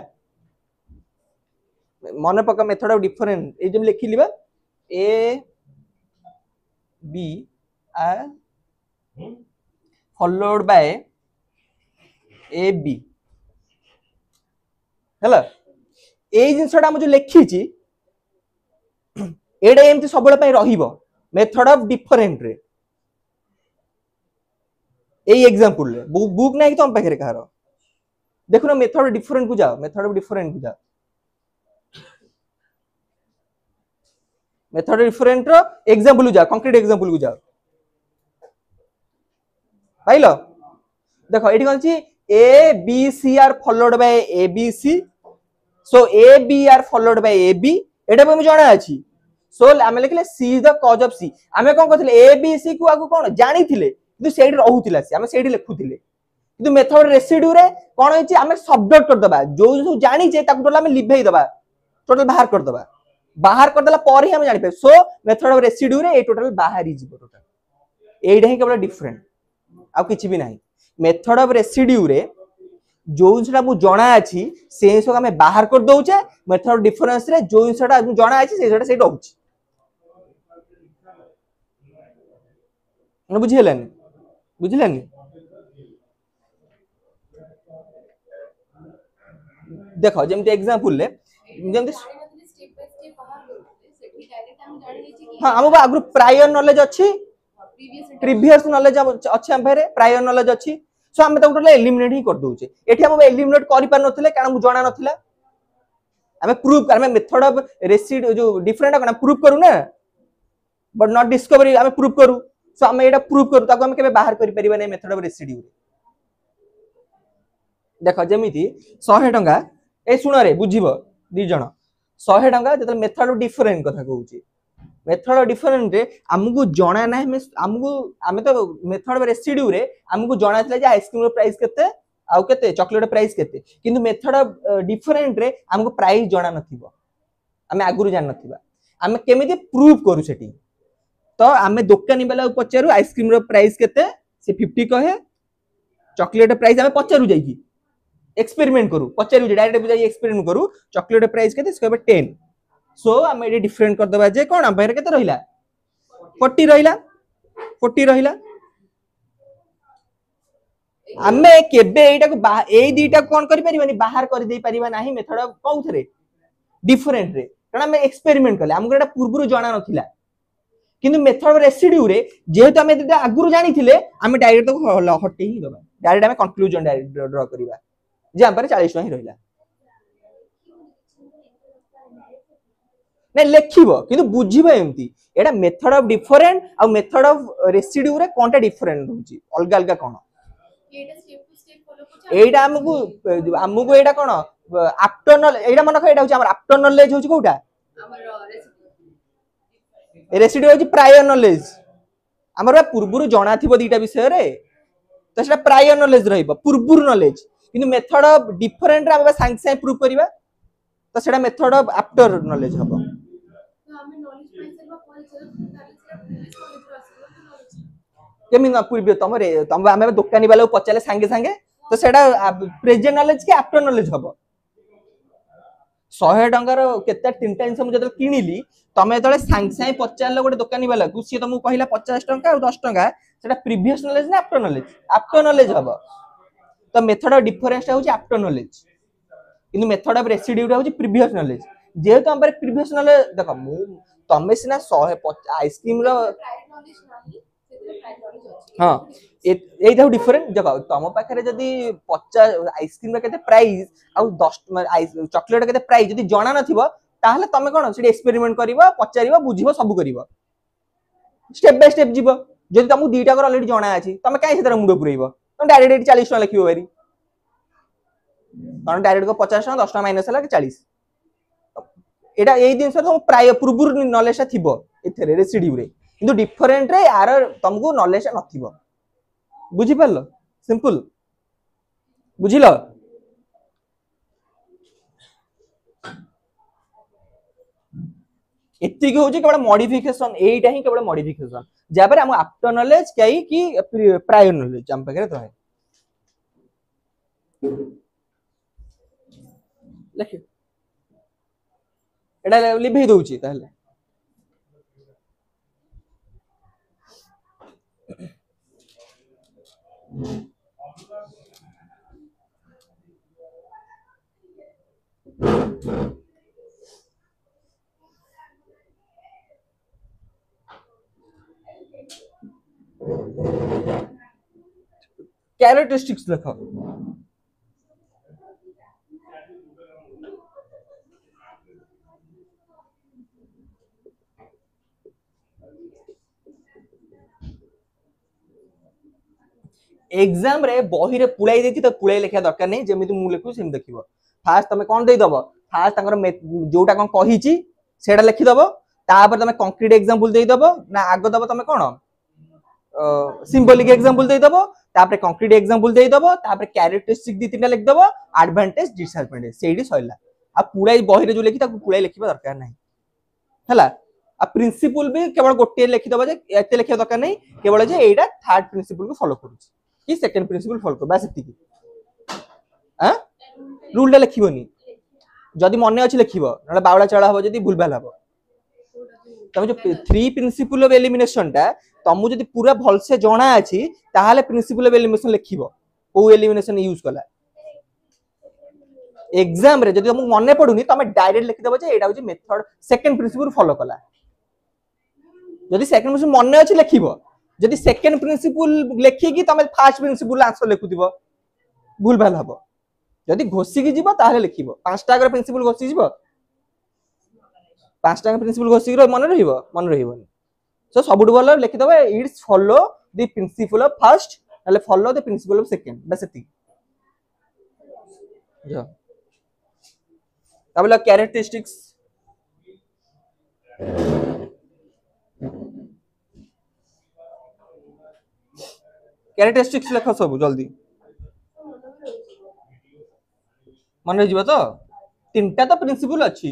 मन पका मेथड ऑफ डिफरेंस ए जम लिखि लिबा A B are followed by A B हैला ए जिंसटा हम जो लिखि छी एडा एमति सबले पय रहिबो मेथड ऑफ डिफरेंट रे ए एग्जांपल रे बुक नै कि तुम पाखरे कहारो देखो ना मेथड ऑफ डिफरेंट को जाओ मेथड ऑफ डिफरेंट को जाओ मेथड ऑफ डिफरेंट रो एग्जांपल को जाओ कंक्रीट एग्जांपल को जाओ पाइलो देखो एठी कोन छी A B C are followed by A B C so A B are followed by A B एटा पे हम जाना अछि सो आमे लिखले C is the cause of C आमे कोन करथिले ए बी सी को आगु कोन जानि थिले किंतु सेडी रहउतिला सी आमे सेडी लिखुथिले किंतु मेथड रेसिड्यू रे कोन होइछि आमे सबडक्ट कर दबा जो जो जानि जे ताकु टोटल आमे लिभेई दबा टोटल बाहर कर देला पर ही हम जानि पे सो मेथड ऑफ रेसिड्यू रे ए टोटल बाहर ही जीवो टोटल एडा ही केवल डिफरेंट आ किछि भी नाही मेथड ऑफ रेसिड्यू रे जो जिंसटा मु जणा अछि से जिंस आमे बाहर कर दउचे मेथड ऑफ डिफरेंस रे जो जिंसटा जणा अछि से जिंसटा से रहउछि न बुझिलेनी देखो जेमति एग्जांपल ले जेमति हां हम आगु प्रायर नॉलेज अछि प्रीवियस नॉलेज अछि हम फेरे प्रायर नॉलेज अछि सो हम त टोटल एलिमिनेट ही कर दोचे एठी हम एलिमिनेट करि पार नथिले कारण मु जणा नथिला हमें प्रूव कर हमें मेथड ऑफ रेसिड्यू जो डिफरेंट है प्रूव करू ना बट नॉट डिस्कवरी हमें प्रूव करू सो हमें एटा प्रूव करू ताको हम केबे बाहर करि परिबा नै मेथड ऑफ रेसिड्यू देखो जेमिति 100 टंका ए सुन रे बुझिबो दी जण 100 टंका जत मेथड ऑफ डिफरेंट कथा कहूची मेथड ऑफ डिफरेंट रे हमकु जणा नै हमकु हमें तो मेथड ऑफ रेसिड्यू रे हमकु जणा थिला जे आइसक्रीम रो प्राइस केते आउ केते चॉकलेट प्राइस केते किंतु मेथड ऑफ डिफरेंट रे हमकु प्राइस जणा नथिबो हमें आगुरु जान नथिबा हमें केमिति प्रूव करू सेठी तो हमें दुकानी वाला पचारू आइसक्रीम रो प्राइस केते से 50 कहे चॉकलेट प्राइस हमें पचारू जाई की एक्सपेरिमेंट करू पचारू डायरेक्ट जाई एक्सपेरिमेंट करू चॉकलेट प्राइस केते से कहबे 10 सो हमें एडी डिफरेंट कर दबा जे कोन हम केते रहिला 40 रहिला हमें केबे एटा को ए दीटा कोन करि परिबानी बाहर कर दे परिबा नाही मेथड ऑफ कौथरे डिफरेंट रे कारण हमें एक्सपेरिमेंट करले हमको एटा पूर्वरु जाना नथिला किंतु मेथड ऑफ रेसिड्यू रे जेहेतु हमें एटा आगुरु जानि थिले हमें डायरेक्ट तो हटे ही दबा डायरेक्ट हमें कंक्लूजन डायरेक्ट ड्रा करिबा जे हम पर 40 ही रहिला नै लेखिबो किंतु बुझिबो एमती एटा मेथड ऑफ डिफरेंट आ मेथड ऑफ रेसिड्यू रे कोनटा डिफरेंट होची अलग अलग कोन एटा स्टेप टू स्टेप फॉलो को एटा हमकु एटा कोन आफ्टर नॉलेज एटा मन एटा होची हमर आफ्टर नॉलेज होची कोटा हमर रेसिड्यू होची प्रायर नॉलेज हमर पूर्वरु जणा थिबो दीटा विषय रे तो सेटा प्रायर नॉलेज रहइबो पूर्वुर नॉलेज किंतु मेथड ऑफ डिफरेंट रे हम सांग सांग प्रूव करबा तो सेटा मेथड ऑफ आफ्टर नॉलेज हबो तो हमें नॉलेज पाई सरबा पर चलो ताले से प्रीवियस नॉलेज रो आसीबो तो नॉलेज केमि ना पूर्व तुम आम दुकानी वाला पचारे सांगे सांगे तो सेटा प्रेजेंट नॉलेज कि आफ्टर नॉलेज हबो 100 टंकार केते तीनटा जिनस मुझे किनिली तमे जो सांगे सांगे पचार गोटे दुकानी वाला को सी तुमको कहला 50 टंका और 10 टंका सेटा प्रीवियस नॉलेज ना आफ्टर नॉलेज हबो तो मेथड ऑफ डिफरेंस होची आफ्टर नॉलेज किंतु मेथड ऑफ रेसिड्यू होची प्रीवियस नॉलेज जेहेतु हम प्रीवियस नॉलेज देखो मु तमे सिना 100 आइसक्रीम रो प्रायर नॉलेज नाही सेते प्रायर नॉलेज अछि हाँ एटा डिफरेंट देखो तुम पाखे जदि 50 आइसक्रीम केते प्राइस आ 10 चॉकलेट केते प्राइस जदि जणा नथिबो ताहले तमे कोन से एक्सपेरिमेंट करिवो पचारिवो बुझिवो सब करिवो स्टेप बाय स्टेप जीवो जदि तुमको दीटा कर ऑलरेडी जणा अछि तमे काई सेतर मुंडो पुरैबो तुम डायरेक्ट 40 टका लिखिबो बारी कारण डायरेक्ट को 50 टका 10 टका माइनस हला 40 एटा एई दिन सर तुम प्राय पूर्वुर नॉलेज थिबो एथरे रेसिड्यू रे किंतु डिफरेंट रे यार तुमको नॉलेज नथिबो बुझी पारलो सिंपल बुझिलो एतिक होची केवल मॉडिफिकेशन एटा ही केवल मॉडिफिकेशन जा पर हम आफ्टर नॉलेज कई कि प्रायर नॉलेज हम पकरे तो है लेख एटा लिभे दउची ताहले कैरेक्टरिस्टिक्स लिखो एग्जाम रे बही रे पुळाई देती तो पुळाई लिखा दरकार नहीं जेमिति मु लिखु सेम देखिबो फास्ट तमे कोन देई दबो फास्ट तंगर जोटा कोन कहिची सेडा लिखि दबो तापर तमे कंक्रीट एग्जांपल देई दबो ना आगो दबो तमे कोन सिंबॉलिक एग्जांपल देई दबो तापर कंक्रीट एग्जांपल देई दबो तापर कैरेक्टरिस्टिक दी तीनटा लिख दबो एडवांटेज डिसएडवांटेज सेडी सइला आ पुळाई बही रे जो लिखि ताकू पुळाई लिखिबा दरकार नहीं हला आ प्रिंसिपल भी केवल गोटे लिखि दबो जे एते लिखिबा दरकार नहीं केवल जे एटा थर्ड प्रिंसिपल को फॉलो करूची कि सेकंड प्रिंसिपल फॉलो कर बस एतिकी हां रूल टा लिखिबोनी जदि मने अछि लिखिबो नले बावळा चळा हो जदि भूलभाल हबो तमे जो थ्री प्रिंसिपल ऑफ एलिमिनेशन टा तमु जदि पूरा भल से जणा अछि ताहाले प्रिंसिपल ऑफ एलिमिनेशन लिखिबो को एलिमिनेशन यूज कला एग्जाम रे जदि तमु मने पडुनी तमे डायरेक्ट लिखि दबो जे एटा होची मेथड सेकंड प्रिंसिपल फॉलो कला जदि सेकंड प्रिंसिपल मने अछि लिखिबो जदि सेकंड प्रिंसिपल लेखि कि तमे फर्स्ट प्रिंसिपल आंसर लिखुदिबो भूल भाल हबो जदि घोसी कि जीवो ताहाले लिखिबो पांचटा अगर प्रिंसिपल घोसी जीवो पांचटा प्रिंसिपल घोसी रो मन रहिबोनी सो सबुठ भलो लिखि दबो it's follow the principle of first अले follow the principle of second बस एति जो तबला कैरेक्टरिस्टिक्स कैरेक्टरिस्टिक्स लिख सब जल्दी मन रही तो तीनटा तो प्रिंसिपल अच्छी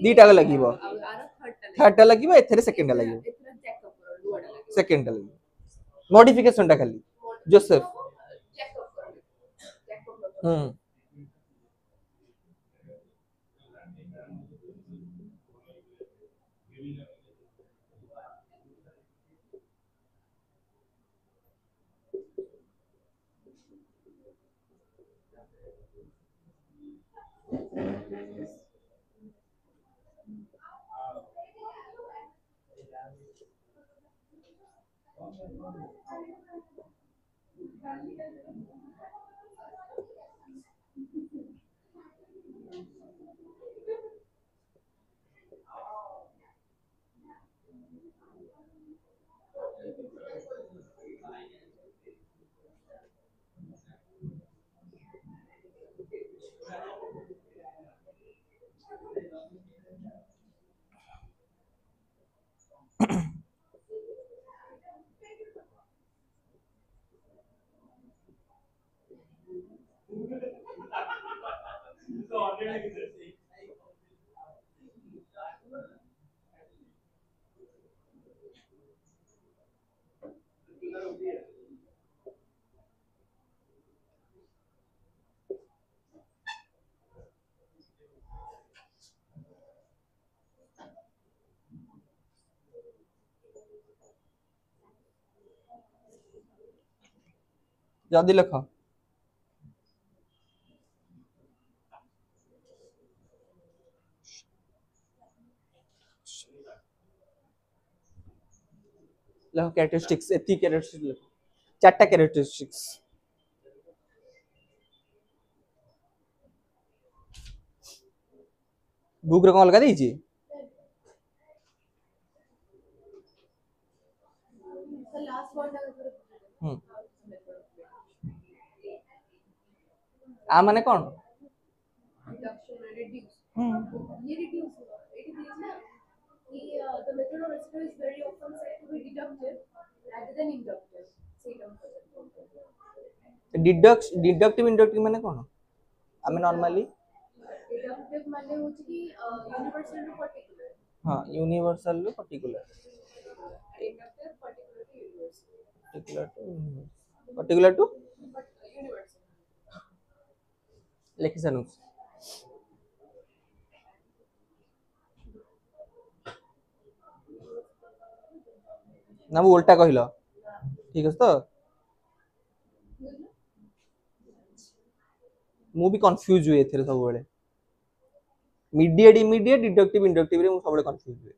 दीटा को लगिबो थर्ड टा लगिबो एथरे सेकंड टा लगिबो सेकंड टा लगिबो मॉडिफिकेशन टा खाली जोसेफ जल्दी लिख। लिख कैरेक्टरिस्टिक्स, एथी कैरेक्टरिस्टिक्स लिख, चारटा कैरेक्टरिस्टिक्स। बुक रे कौन लगा देछि? The last one आ माने कौन? reduction reduce. हम्म ये reduce हुआ. It is ना कि the method of reciprocal is very often said to be deductive rather than inductive. Say term deductive inductive माने कौन? आमे नॉर्मली deductive माने होची कि universal to particular. हां यूनिवर्सल रो particular, Inductive particular to universal. Particular to Universal. लिखि सनु ना वो उल्टा कहिलो ठीक है तो मु भी कंफ्यूज हुए एथरे सब बेले मीडिएट इमीडिएट डिडक्टिव इंडक्टिव रे मु सब बेले कंफ्यूज हुए।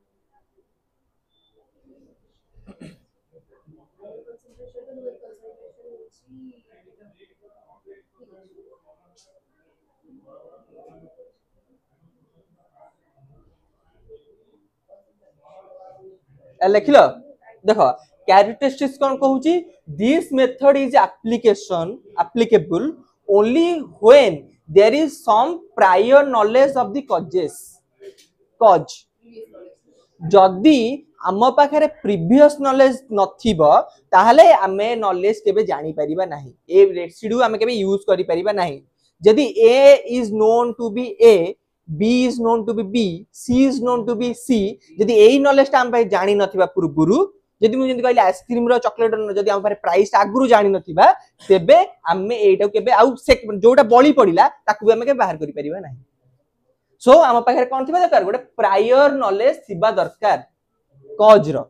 Concentration with concentration होची लिखिल देख कैरेक्टरिस्टिक्स कौन कहूची this method is applicable only when there is some prior knowledge of the cause जदि आम पाखे प्रीवियस नॉलेज नथिबो ताहले आमे नॉलेज केबे जानि परिबा नाही ए रेसिड्यू आमे केबे यूज करि परिबा नाही जदि A is known to be A B is known to be B, C is known to be C, जदि एई नॉलेज ता हम भाई जानि नथिबा पूर्वरु जदि मु जंती कहली आइसक्रीम रो चॉकलेट रो जदि हम पारे प्राइस आगुरु जानि नथिबा तेबे आमे एटा केबे आउ जोटा बळी पडिला ताकु भी आमे के बाहर करि परिबा नाही। सो आम पाखे कोन थिबा दरकार गोटे प्रायर नॉलेज थिबा दरकार कॉज रो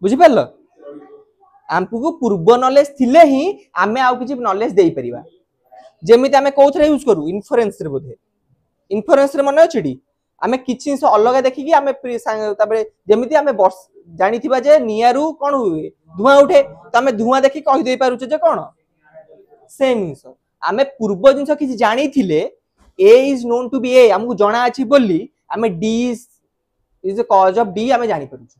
बुझि परलो आमको पूर्व नॉलेज थिले ही आमे आउ किछि नॉलेज देई परिबा जेमिति आमे कोथरे यूज करू इन्फरेंस रे बोधे इन्फरेंस रे मने अछि आमे किछि से अलग देखि कि आमे ताबे जेमिति आमे जानिथिबा जे नियारू कोन हुए धुआं उठे त आमे धुआं देखि कहि देई पारुछ जे कोन सेम जिंस आमे पूर्व जिंस किछि जानि थिले A is known to be A हमको जणा अछि बोली आमे D is the cause of D आमे जानि पारुछ।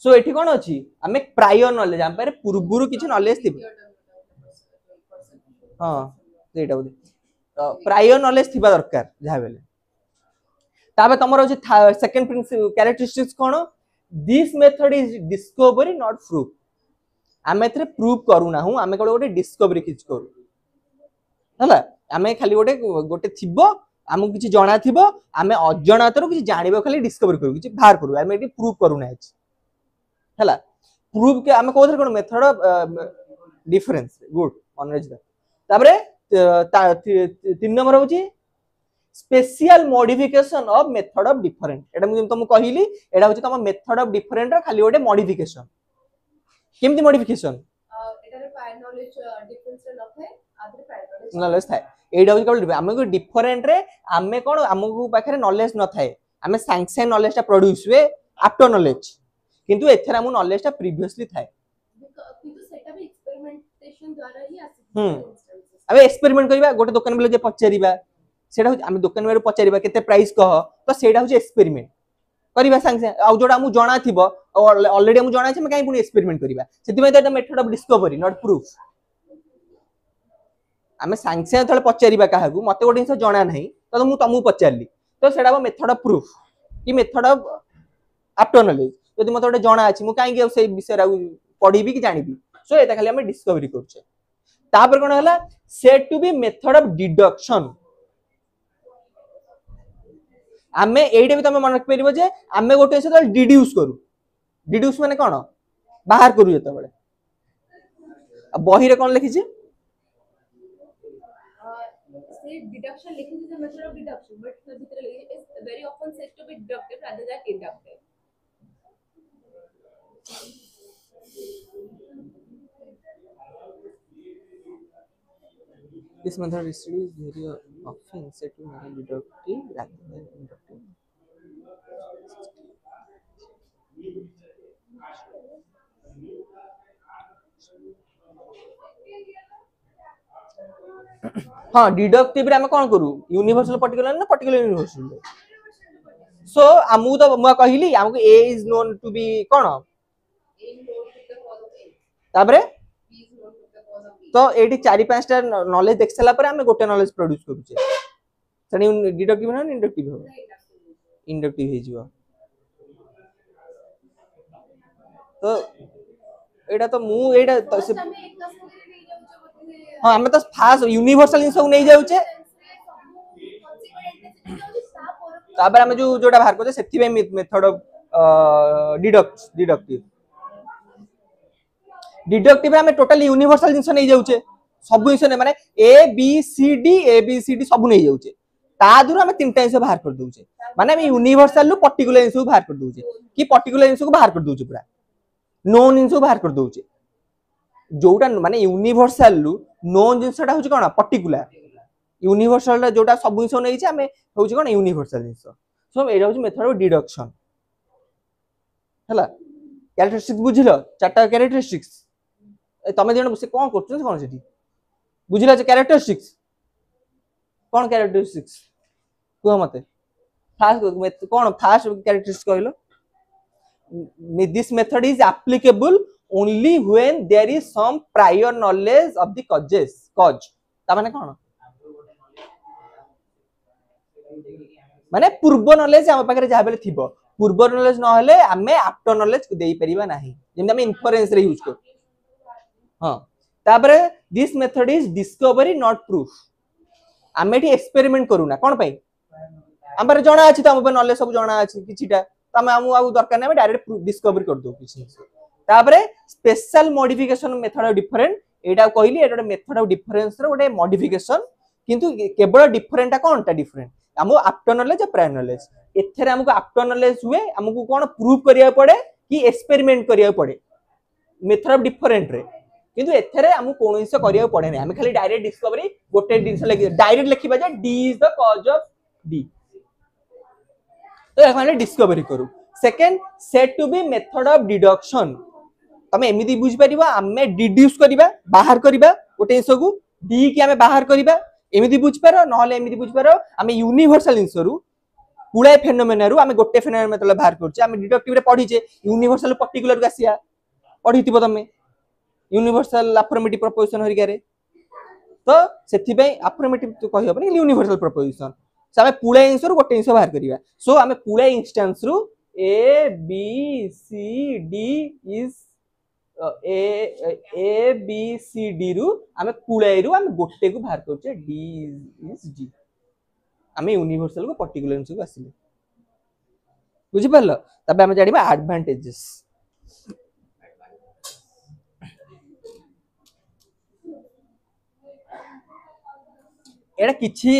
सो एठी कोन अछि आमे प्रायर नॉलेज आम पारे पूर्वरु किछि नॉलेज थिबा हां सेटा बोली प्रायर नॉलेज थिबा दरकार जहा बेले ताबे तमरो जे सेकंड प्रिंसिपल कैरेक्टरिस्टिक्स कोन this method is discovery not proof आमे एथरे प्रूफ करू ना हूं आमे गोटे डिस्कवरी किछ करू हला आमे खाली गोटे थिबो हमको किछि जणा थिबो आमे अजणातरो किछि जानिबो खाली डिस्कवर करू किछि बाहर करू आमे एटी प्रूफ करू ना हला प्रूफ के आमे कोथरे कोन मेथड ऑफ डिफरेंस गुड ऑनरेज दा ताबरे 3 नंबर होची special modification of method of different एटा मु तुमको कहिली एटा होची तम मेथड ऑफ डिफरेंट रा खाली गोटे मॉडिफिकेशन केमति मॉडिफिकेशन एटा रे प्रायर नॉलेज डिफरेंस रे नथे आदि प्रायर नॉलेज थाए एटा होची कोन हमको डिफरेंट रे आमे कोन हमको पाखरे नॉलेज न थाए आमे सांगसे नॉलेज ता प्रोड्यूस हुए आफ्टर नॉलेज किंतु एथरा हम नॉलेज ता प्रीवियसली थाए किंतु सेटा भी एक्सपेरिमेंटेशन द्वारा ही आसी अबे एक्सपेरिमेंट करिबा गोटे दुकान बेले जे पचारिबा सेटा हम दुकान बेले पचारिबा केते प्राइस कह तो सेटा होची एक्सपेरिमेंट करिबा सांगसे आ जोडा हम जणा थिबो ऑलरेडी हम जणा छै हम काई पुनी एक्सपेरिमेंट करिबा सेति the method of discovery not proof आमे सांगसे थळे पचारिबा काहाकू मते गोटे जिंस जणा नाही तो मु तमु पचारली तो सेटा मेथड ऑफ प्रूफ कि मेथड ऑफ आफ्टर नॉलेज यदि मते गोटे जणा अछि मु काई से विषय पढिबी कि जानिबी सो एटा खाली हम डिस्कवरी करछे तापर कोन हला said to be method of deduction आमे एइटे भी तमे मन रख परिबो जे आमे गोटे से डिड्यूस करू डिड्यूस माने कोन बाहर करू जते बेले बही रे कोन लिखि छी say deduction लिखी is a method of deduction, but the भितर is very often said to be deductive rather than inductive. This method is very often said to be deductive rather than inductive. हाँ deductive रे हम कोन करू universal particular ना particular universal सो आमु तो मुआ कहली हमको ए इज नोन टू बी कोन ताबरे तो एटी 4-5 टा नॉलेज देख सला पर हम गोटे नॉलेज प्रोड्यूस करू छे सनी डिडक्टिव ना इंडक्टिव हो इंडक्टिव हे जिवो तो एटा तो मु एटा तो से हां हम तो फास्ट यूनिवर्सल इन सब नै जाउ छे तापर हम जो जोटा बाहर करते सेथि में मेथड ऑफ डिडक्टिव डिडक्टिव हम टोटल यूनिवर्सल जिंस नै जाउ छे सब जिंस नै माने ए बी सी डी सब नै जाउ छे ता दुर हम तीनटा जिंस बाहर कर दउ छे माने हम यूनिवर्सल लु पर्टिकुलर जिंस को बाहर कर दउ छे कि पर्टिकुलर जिंस को बाहर कर दउ छे पूरा नोन जिंस को बाहर कर दउ छे जोटा माने यूनिवर्सल लु नोन जिंसटा होची कोन पर्टिकुलर यूनिवर्सल जोटा सब जिंस नै छे हमें होची कोन यूनिवर्सल जिंस सो एटा होची मेथड ऑफ डिडक्शन हला कैरेक्टरिस्टिक्स बुझिलो चारटा कैरेक्टरिस्टिक्स तमे जण से कोन करछन कोन सेठी बुझिला जे कैरेक्टरिस्टिक्स कोन कैरेक्टरिस्टिक्स को मते फास्ट कोन फास्ट कैरेक्टरिस्टिक्स कहलो this method is applicable only when there is some prior knowledge of the cause ता माने कोन माने पूर्व नॉलेज हम पाखरे जा बेले थिबो पूर्व नॉलेज न हले हमें आफ्टर नॉलेज देई परिबा नाही जेम हम इन्फरेंस रे यूज कर हां तापरे this method is discovery not proof हमें ठी एक्सपेरिमेंट करू ना कोन पई हमरे जणा अछि त हम नॉलेज सब जणा अछि किछिटा तमे हम आउ दरकार नै डायरेक्ट डिस्कवर कर दो किछि तापरे स्पेशल मॉडिफिकेशन मेथड डिफरेंट एटा कहली एटा मेथड ऑफ डिफरेंस रो गोटे मॉडिफिकेशन किंतु केवल डिफरेंट कोनटा डिफरेंट हमो आफ्टर नॉलेज और प्रायर नॉलेज एथरे हमको आफ्टर नॉलेज हुए हमको कोन प्रूव करिया पड़े कि एक्सपेरिमेंट करिया पड़े मेथड ऑफ डिफरेंट रे किंतु एथरे हमको कोन हिस्सा करिया पड़े नै हम खाली डायरेक्ट डिस्कवरी गोटे दिन से लेके डायरेक्ट लिखिबा जे D is the cause of D तो एखाने डिस्कवरी करू second set to be method of deduction तमे एमिति बुझ परिबा हमें डिड्यूस करिबा बाहर करिबा गोटे हिस्सा को डी की हमें बाहर करिबा एमिति बुझ पारो नहले एमिति बुझ पारो हमें यूनिवर्सल इंसरू पुळे फेनोमेना रु हमें गोटे फेनोमेना मतलब बाहर करछे हमें डिडक्टिव रे पढिचे यूनिवर्सल पर्टिकुलर को आसिया पढिथिबो तमे यूनिवर्सल अफर्मेटिव प्रोपोजिशन हरिका रे तो सेथि पई अफर्मेटिव तो कहि हबनी यूनिवर्सल प्रोपोजिशन से हमें पुळे इंसरू गोटे इंस बाहर करिबा सो हमें पुळे इंस्टेंस रु A B C D is A B C D रु हमें पुळे रु हमें गोटे को बाहर करछे डी इज जी हमें यूनिवर्सल को पर्टिकुलर इंस को आसिले बुझि परलो तबे हमें जानिबा एडवांटेजेस एटा किछि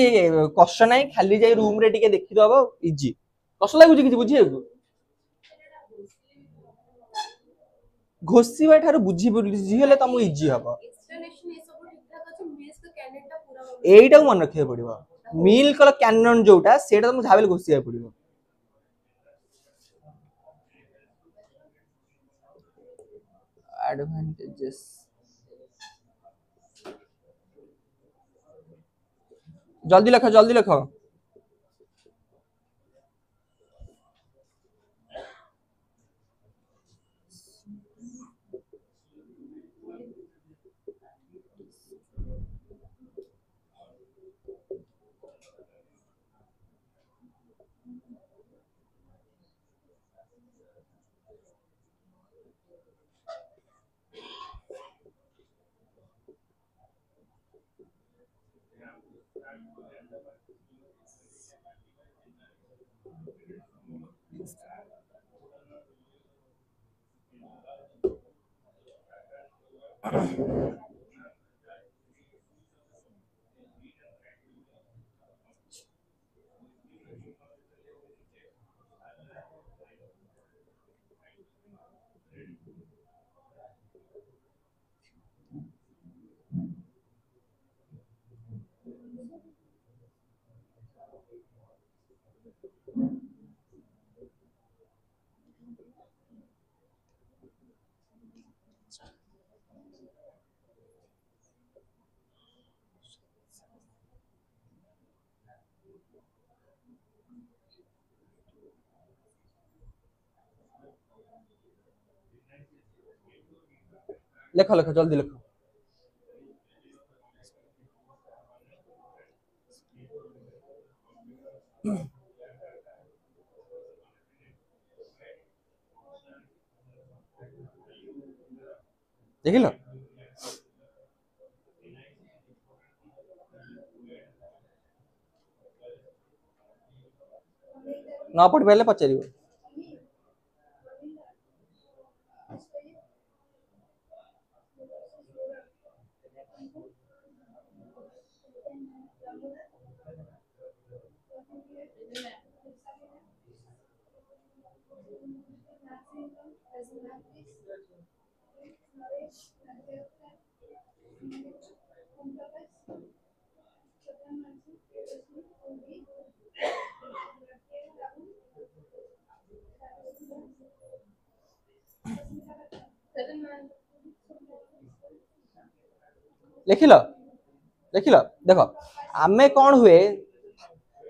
कष्ट नै खाली जाई रूम रे टिके देखि दबो इजी कष्ट लागु किछि बुझिएको घोसीबा ठारो बुझी बुझी हेले तमु इजी हबो एक्सप्लेनेशन ए सब ठीक ठाक अछि मिस द कैनेटा पूरा एइटा मन रखे पड़िबो मिल कल कैनन जोटा सेटा तमु झाबेल घोसीया पड़िबो एडवांटेजेस जल्दी लिखो ଲେଖ ଲେଖ ଜଲ୍ଦି ଲେଖ। ଦେଖିଲ ନ ପଢି ପାରିଲେ ପଚାରିବ। ଲେଖିଲ ଲେଖିଲ ଦେଖ ଆମେ କଣ ହୁଏ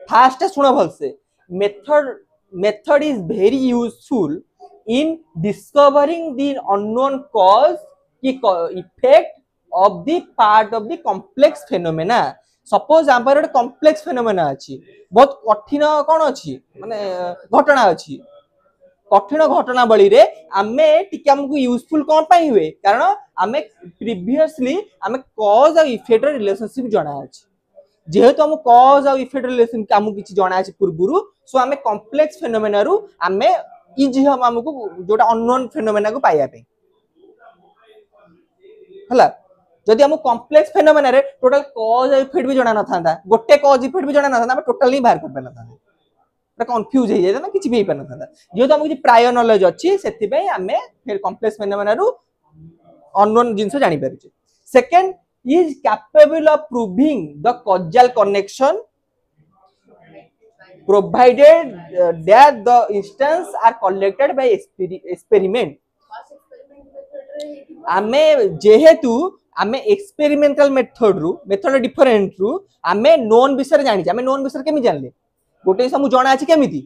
फास्ट सुन भलसे method is very useful in discovering the unknown cause की effect of the part of the complex phenomena suppose आम गोटे कॉम्प्लेक्स फेनोमेना अच्छी बहुत कठिन कौन अच्छी माने घटना अच्छी कठिन घटनावली रे आमे टिके हमको यूजफुल कौन पाई हुए कारण आमे प्रीवियसली आमे कॉज और इफेक्ट रिलेशनशिप जाना अछि जेहेतु हम कॉज और इफेक्ट रिलेशन हमको किछि जाना अछि पूर्वरु सो आमे कॉम्प्लेक्स फेनोमेना रु आमे इजी हम हमको जोटा अननोन फेनोमेना को पाइया पे हला जदि हम कॉम्प्लेक्स फेनोमेना रे टोटल कॉज और इफेक्ट भी जाना न थांदा गोटे कॉज इफेक्ट भी जाना न थांदा हम टोटली बाहर कर पेना थांदा कन्फ्यूज हो जाए ना किसी भी पार ना जेहेतु आम किसी प्राय नॉलेज अच्छी से आम फिर कॉम्प्लेक्स फेनोमेना रु अननोन जिनस जानी पारे second is capable of proving the causal connection provided that the instance are collected by experiment आमे जेहेतु आमे एक्सपेरिमेंटल मेथड डिफरेंट रु आमे नोन विषय जानी आमे नोन विषय केमि जानले गोटे समु जणा अछि केमिति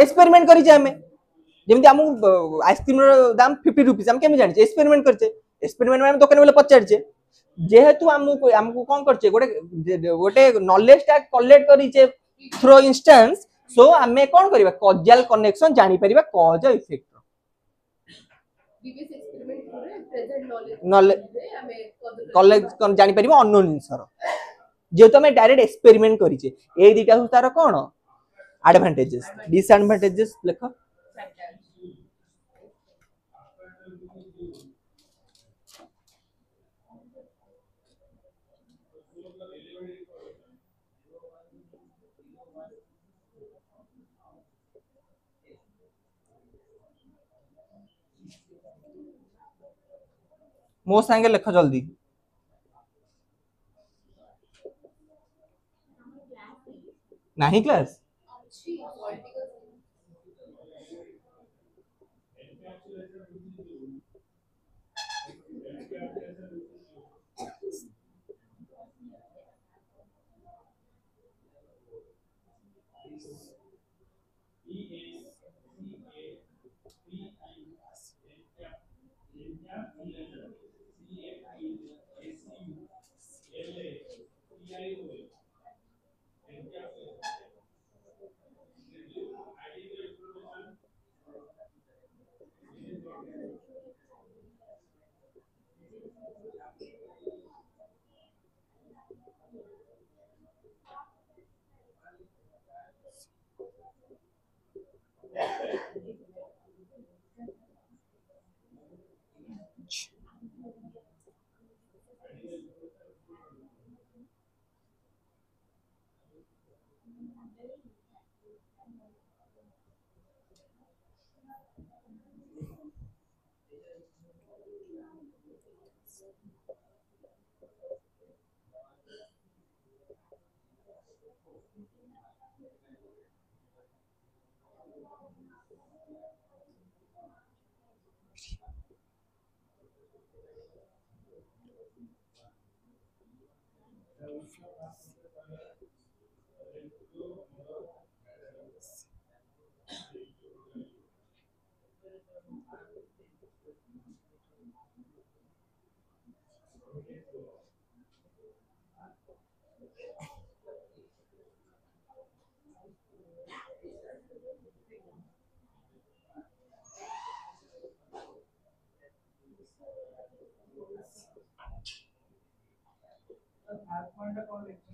एक्सपेरिमेंट करि जामे जेमिति हम आइसक्रीम रो दाम 50 रुपीस हम केमि जानि एक्सपेरिमेंट करछे एक्सपेरिमेंट में हम दुकान वाला पचारछे जेहेतु हमको कोन करछे गोटे नॉलेज टा कलेक्ट करिछे थ्रू इंस्टेंस सो आमे कोन करबा कॉजल कनेक्शन जानि परिबा कॉज और इफेक्ट नॉलेज कलेक्ट जानि परिबा अननोन जिंसर जेहेतु आमे डायरेक्ट एक्सपेरिमेंट करिछे ए दिटा हु तार कोन एडवांटेजेस डिसएडवांटेजेस लेखो मो संगे लेख जल्दी नहीं क्लास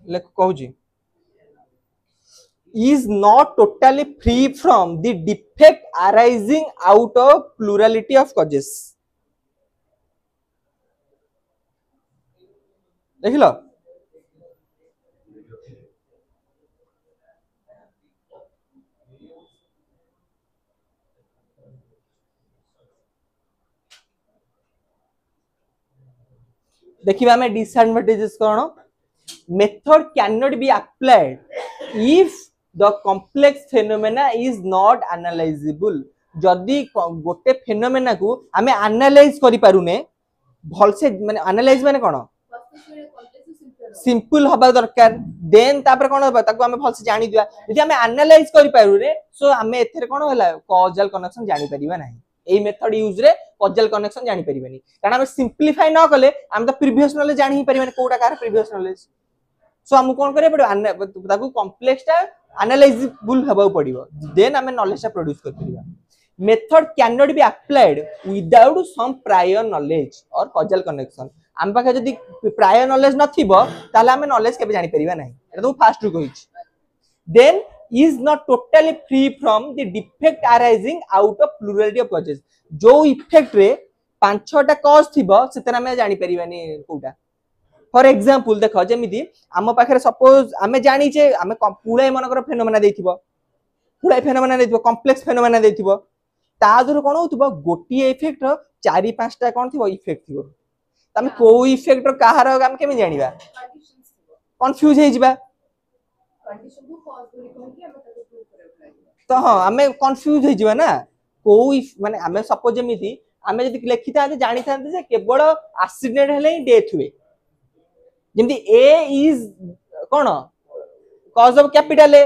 लेख कहूँ is not totally free from the defect arising out of plurality of causes देखिल देखिए आम डिसएडवांटेजेस कौन method cannot be applied if the complex phenomena is not analyzable जदि गोटे फेनोमेना को आमे एनालाइज करि पारुने भल से माने एनालाइज माने कोन सिंपल हबा दरकार देन तापर कोन हबा ताको आमे भल से जानि दिया यदि आमे एनालाइज करि पारुने सो आमे एथरे कोन होला कॉजल कनेक्शन जानि परिबा नाही एई मेथड यूज रे कॉजल कनेक्शन जानि परिबानी कारण आमे सिंपलीफाई न कले आमे तो प्रीवियस नॉलेज जानि ही परिबानी कोडा कार प्रीवियस नॉलेज सो हम कोन करे पड़ो ताको कॉम्प्लेक्स टा एनालाइजेबल हबा पड़िबो देन आमे नॉलेज टा प्रोड्यूस कर परिबा method can not be applied without some prior knowledge और कॉजल कनेक्शन हम पाखे जदी प्रायर नॉलेज नथिबो ताले आमे नॉलेज केबे जानि परिबा नाही एटा तो फास्ट रु कहिछि then is not totally free from the defect arising out of plurality of causes जो इफेक्ट रे पांच छटा कॉज थिबो सेतरा में जानि परिबानी कोटा फॉर एग्जांपल देखो जेमिति आम पाखरे सपोज आमे जानि जे आमे Pule मनकर phenomena देथिबो Pule phenomena देथिबो complex phenomena देथिबो ता दरु कोन होतबो गोटी इफेक्ट रो चारि पांचटा कोन थिबो इफेक्ट थिबो तमे को इफेक्ट रो काहार हम केमे जानिबा कंफ्यूज हे जिबा कंडीशन को कॉज करी कहूं कि हम तक प्रूव करे तो हां हमें कंफ्यूज हे जिबा ना को माने हमें सपोज जेमिति हमें जदि लिखिता जानि थाते जे केवल एक्सीडेंट हेले ही डेथ हुए जेमिति ए इज कोन कॉज ऑफ कैपिटल ए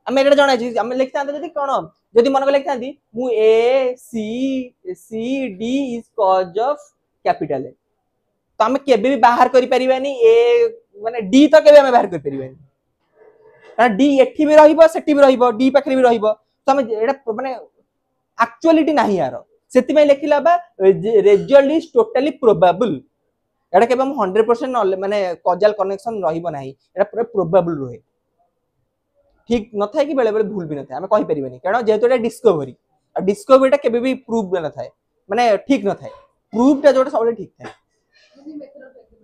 हमें एटा जाना छी हमें लिखता जदि कोन जदि मन को लिखता मु A C D is cause of capital A तो हमें केबे भी बाहर करि परिबानी ए माने डी तो केबे हमें बाहर करि परिबानी कारण डी एठी भी रहिबो सेठी भी रहिबो डी पाखरे भी रहिबो तो हमें एटा माने एक्चुअलिटी नाही यार सेति में लिखिला बा रिजल्ट इज टोटली प्रोबेबल एटा केबे हम 100% माने कॉजल कनेक्शन रहिबो नाही एटा पूरा प्रोबेबल रहे ठीक न थाए कि बेले बेले भूल भी न थाए हमें कहि परिबेनी कारण जेहेतु एटा डिस्कवरी और डिस्कवरीटा केबे भी प्रूफ न थाए माने ठीक न थाए प्रूफटा जोटा सबले ठीक थाए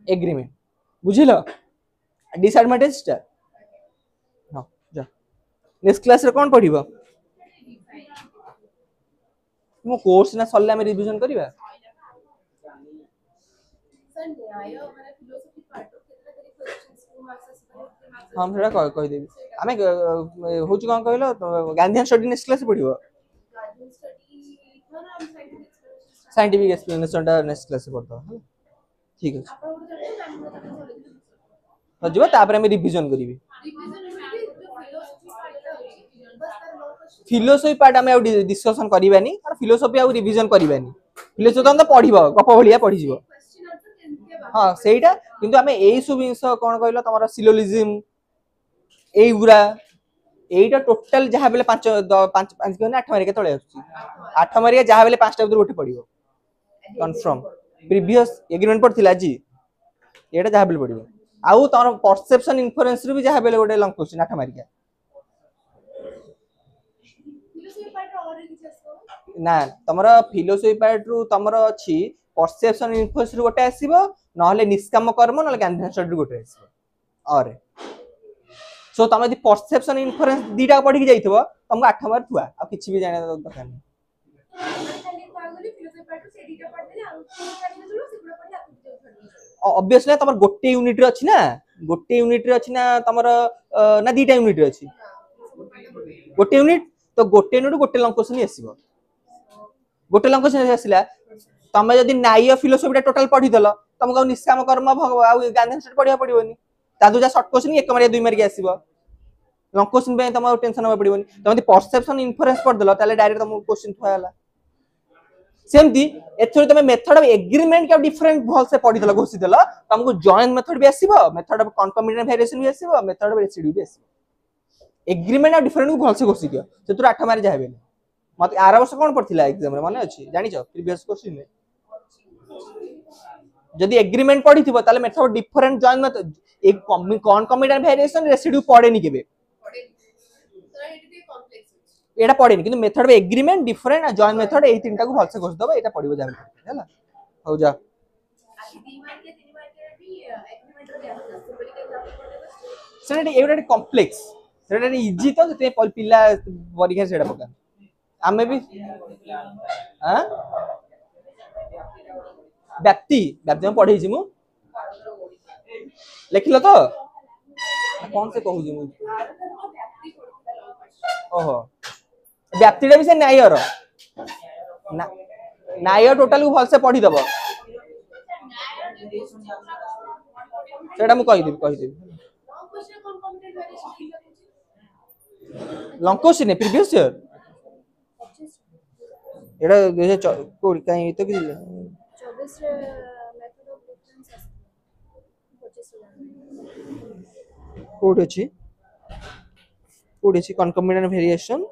एग्रीमेंट बुझिलो डिसएडवांटेज टा हां जा नेक्स्ट क्लास रे कोन पढिबो मो कोर्स ना सल्ला में रिवीजन करिबा सर न्याय माने फिलोसफी पार्ट ऑफ केतना तरी क्वेश्चंस को मार्क्स पर हम सेटा कहि देबी हमें होची कोन कहलो गांधीयन स्टडी नेक्स्ट क्लास पढिबो गार्डन स्टडी थोड़ा हम साइंटिफिक एक्सप्लेनेशन टा नेक्स्ट क्लास पढतो ठीक है आपण उठ जाते हम लोग तो कॉलेज हो जिबो तापर हम रिवीजन करिबी फिलोसफी पार्ट हम डिस्कशन करिबानी और फिलोसफी आ रिवीजन करिबानी फिलोसफी तो पढिबो गप भलिया पढि जिवो हां सेइटा किंतु हमें एई सब विंस कोन कहलो तमरा सिलोजिज्म एई गुरा एइटा टोटल जहा बेले 5 5 5 गने 8 मारिके तळे आछी 8 मारिया जहा बेले 5 टा भीतर गोटे पढिबो कंफर्म प्रीवियस एग्रीमेंट पढथिला जी एटा जहा बेले पढिबो आउ तमरा परसेप्शन इन्फरेंस रे भी जहा बेले गोटे लंग क्वेश्चन 8 मारिका फिलोसफी पार्ट और ना तमर फिलोसफी पार्ट रु तमर अछि परसेप्शन इन्फोस रु गोटे आसीबो नहले निष्काम कर्म नहले गांधी स्टडी गोटे आसीबो और सो तमे यदि परसेप्शन इन्फरेंस दीटा पढ़ी जाइथबो तुमको 8 मार्क थुआ आ किछि भी जाने दरकार नहीं खाली पागली फिलोसफी पार्ट से दीटा पढ़ देले और तीन चार दिन से पूरा पढ़ी आपको जो छड़ी ऑब्वियसली तमर गोटे यूनिट रे अछि ना गोटे यूनिट रे अछि ना तमर ना दीटा यूनिट रे अछि गोटे यूनिट तो गोटे यूनिट गोटे लंग क्वेश्चन आसीबो गोटे लंग क्वेश्चन आसीला तमे यदि नाइय फिलोसफी टोटल पढ़ी देलो तुमको निष्काम कर्म आ गांधी स्टडी पढ़िया पड़िबोनी ता दुजा शॉर्ट क्वेश्चन एक मारिया दुई मारिया आसीबो लॉन्ग क्वेश्चन पे तुम टेंशन होबा पड़िबोनी तुम परसेप्शन इन्फरेंस पढ़ देलो ताले डायरेक्ट तुम क्वेश्चन थुआला सेमती एथरो तुम मेथड ऑफ एग्रीमेंट का डिफरेंट भल से पढ़ी देलो घोषि देलो तुमको जॉइंट मेथड भी आसीबो मेथड ऑफ कॉन्कॉमिनेंट वेरिएशन भी आसीबो मेथड ऑफ रेसिड्यू भी आसीबो एग्रीमेंट ऑफ डिफरेंट को भल से घोषि दियो सेतु 8 मारि जाहेबे मत आरा वर्ष कोन पड़थिला एग्जाम रे माने अछि जानि छ प्रीवियस क्वेश्चन में जदि एग्रीमेंट पढ़ी थिबो ताले मेथड डिफरेंट जॉइंट मेथड एक कॉन्कॉमिनेंट वेरिएशन रेसिड्यू पढ़ेनी केबे पढ़े तो एटी कॉम्प्लेक्स एटा पढ़ेनी किंतु मेथड ऑफ एग्रीमेंट डिफरेंट आ जॉइंट मेथड एई तीनटा को भल से घोषि दबो एटा पढ़िबो जाबे हैला हो जा आदि 2 मार्क के 3 मार्क के भी एग्रीमेंट रे आसे सिंपली के एग्जांपल पढ़े सेटा एवडा कॉम्प्लेक्स सेटा इजी तो ते पिला परीक्षा सेटा पका आमे भी हां व्यक्ति व्यक्ति में पढ़े छी मु लिखिलो तो कौन से कहू जी मु ओहो व्यक्तिटा भी से न्यायर न्याय टोटल को भल से पढ़ी दबो सेटा मु कहि देबी question complex variation long question है प्रीवियस ईयर एटा 2024 काई तो कि 24 रे मेथड ऑफ डिफरेंस 25 कोड अछि कॉन्कॉमिनेंट वेरिएशन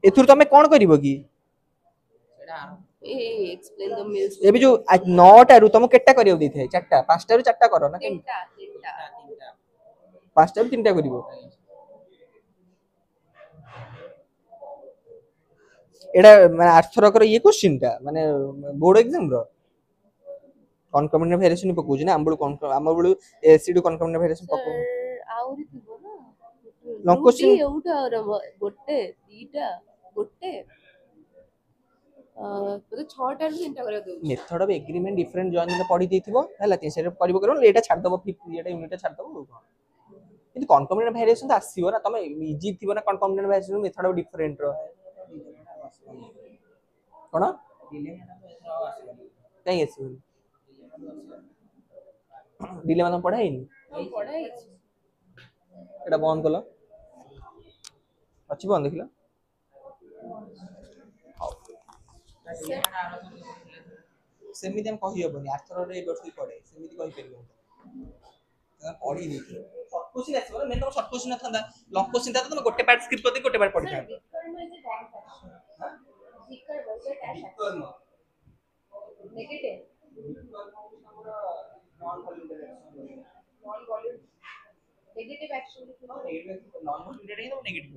एथुर तमे कोन करिवो की एक्सप्लेन द मिल्स एबे जो 9 टारु तुम केटा करियो दैथे चारटा पांचटा रु चारटा करो ना तीनटा पांचटा रु तीनटा करिवो एडा माने आर्थर कर ये क्वेश्चन टा माने बोर्ड एग्जाम रो कॉन्कॉमिनेंट वेरिएशन पकोज ना आमबळ आमबळ एसिड कॉन्कॉमिनेंट वेरिएशन पको आउरी थिबो ना लॉन्ग क्वेश्चन एउटा गोटे दीटा गोटे तो 6 टा रु 3टा करियो दउ method of agreement different join में पढ़ी देथिबो हला तीन से करबो करो एटा छाड़ दबो 50 एटा यूनिट छाड़ दबो किंतु कॉन्कॉमिनेंट वेरिएशन तो आसीबो ना तमे इजी थिबो ना कॉन्कॉमिनेंट वेरिएशन मेथड ऑफ डिफरेंट रो कोन कहीं आसीबो डिले मतलब पढ़ाई पढ़ाई एटा बंद कलो अच्छी बंद देखला सेमिति हम कहि होबनी आर्थर रे वर्ष पढ़े सेमिति कहि परिबो पढ़ी नी सब क्वेश्चन आसीबो ना मैं तो सब क्वेश्चन था लॉन्ग क्वेश्चन था तो तुम गोटे पार्ट स्किप करते गोटे पार्ट पढ़ी था negative non volume negative action non volume है तो नेगेटिव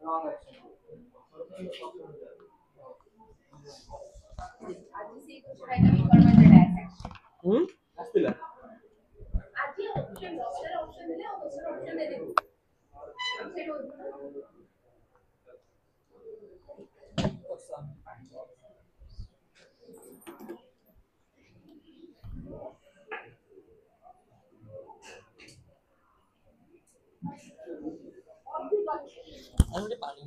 रॉन्ग एक्शन आज से कुछ डायनामिक परमानेंट एक्शन आस्तिला आज ये ऑप्शन दिले और दूसरा ऑप्शन दे दे अपसेट हो अरे पानी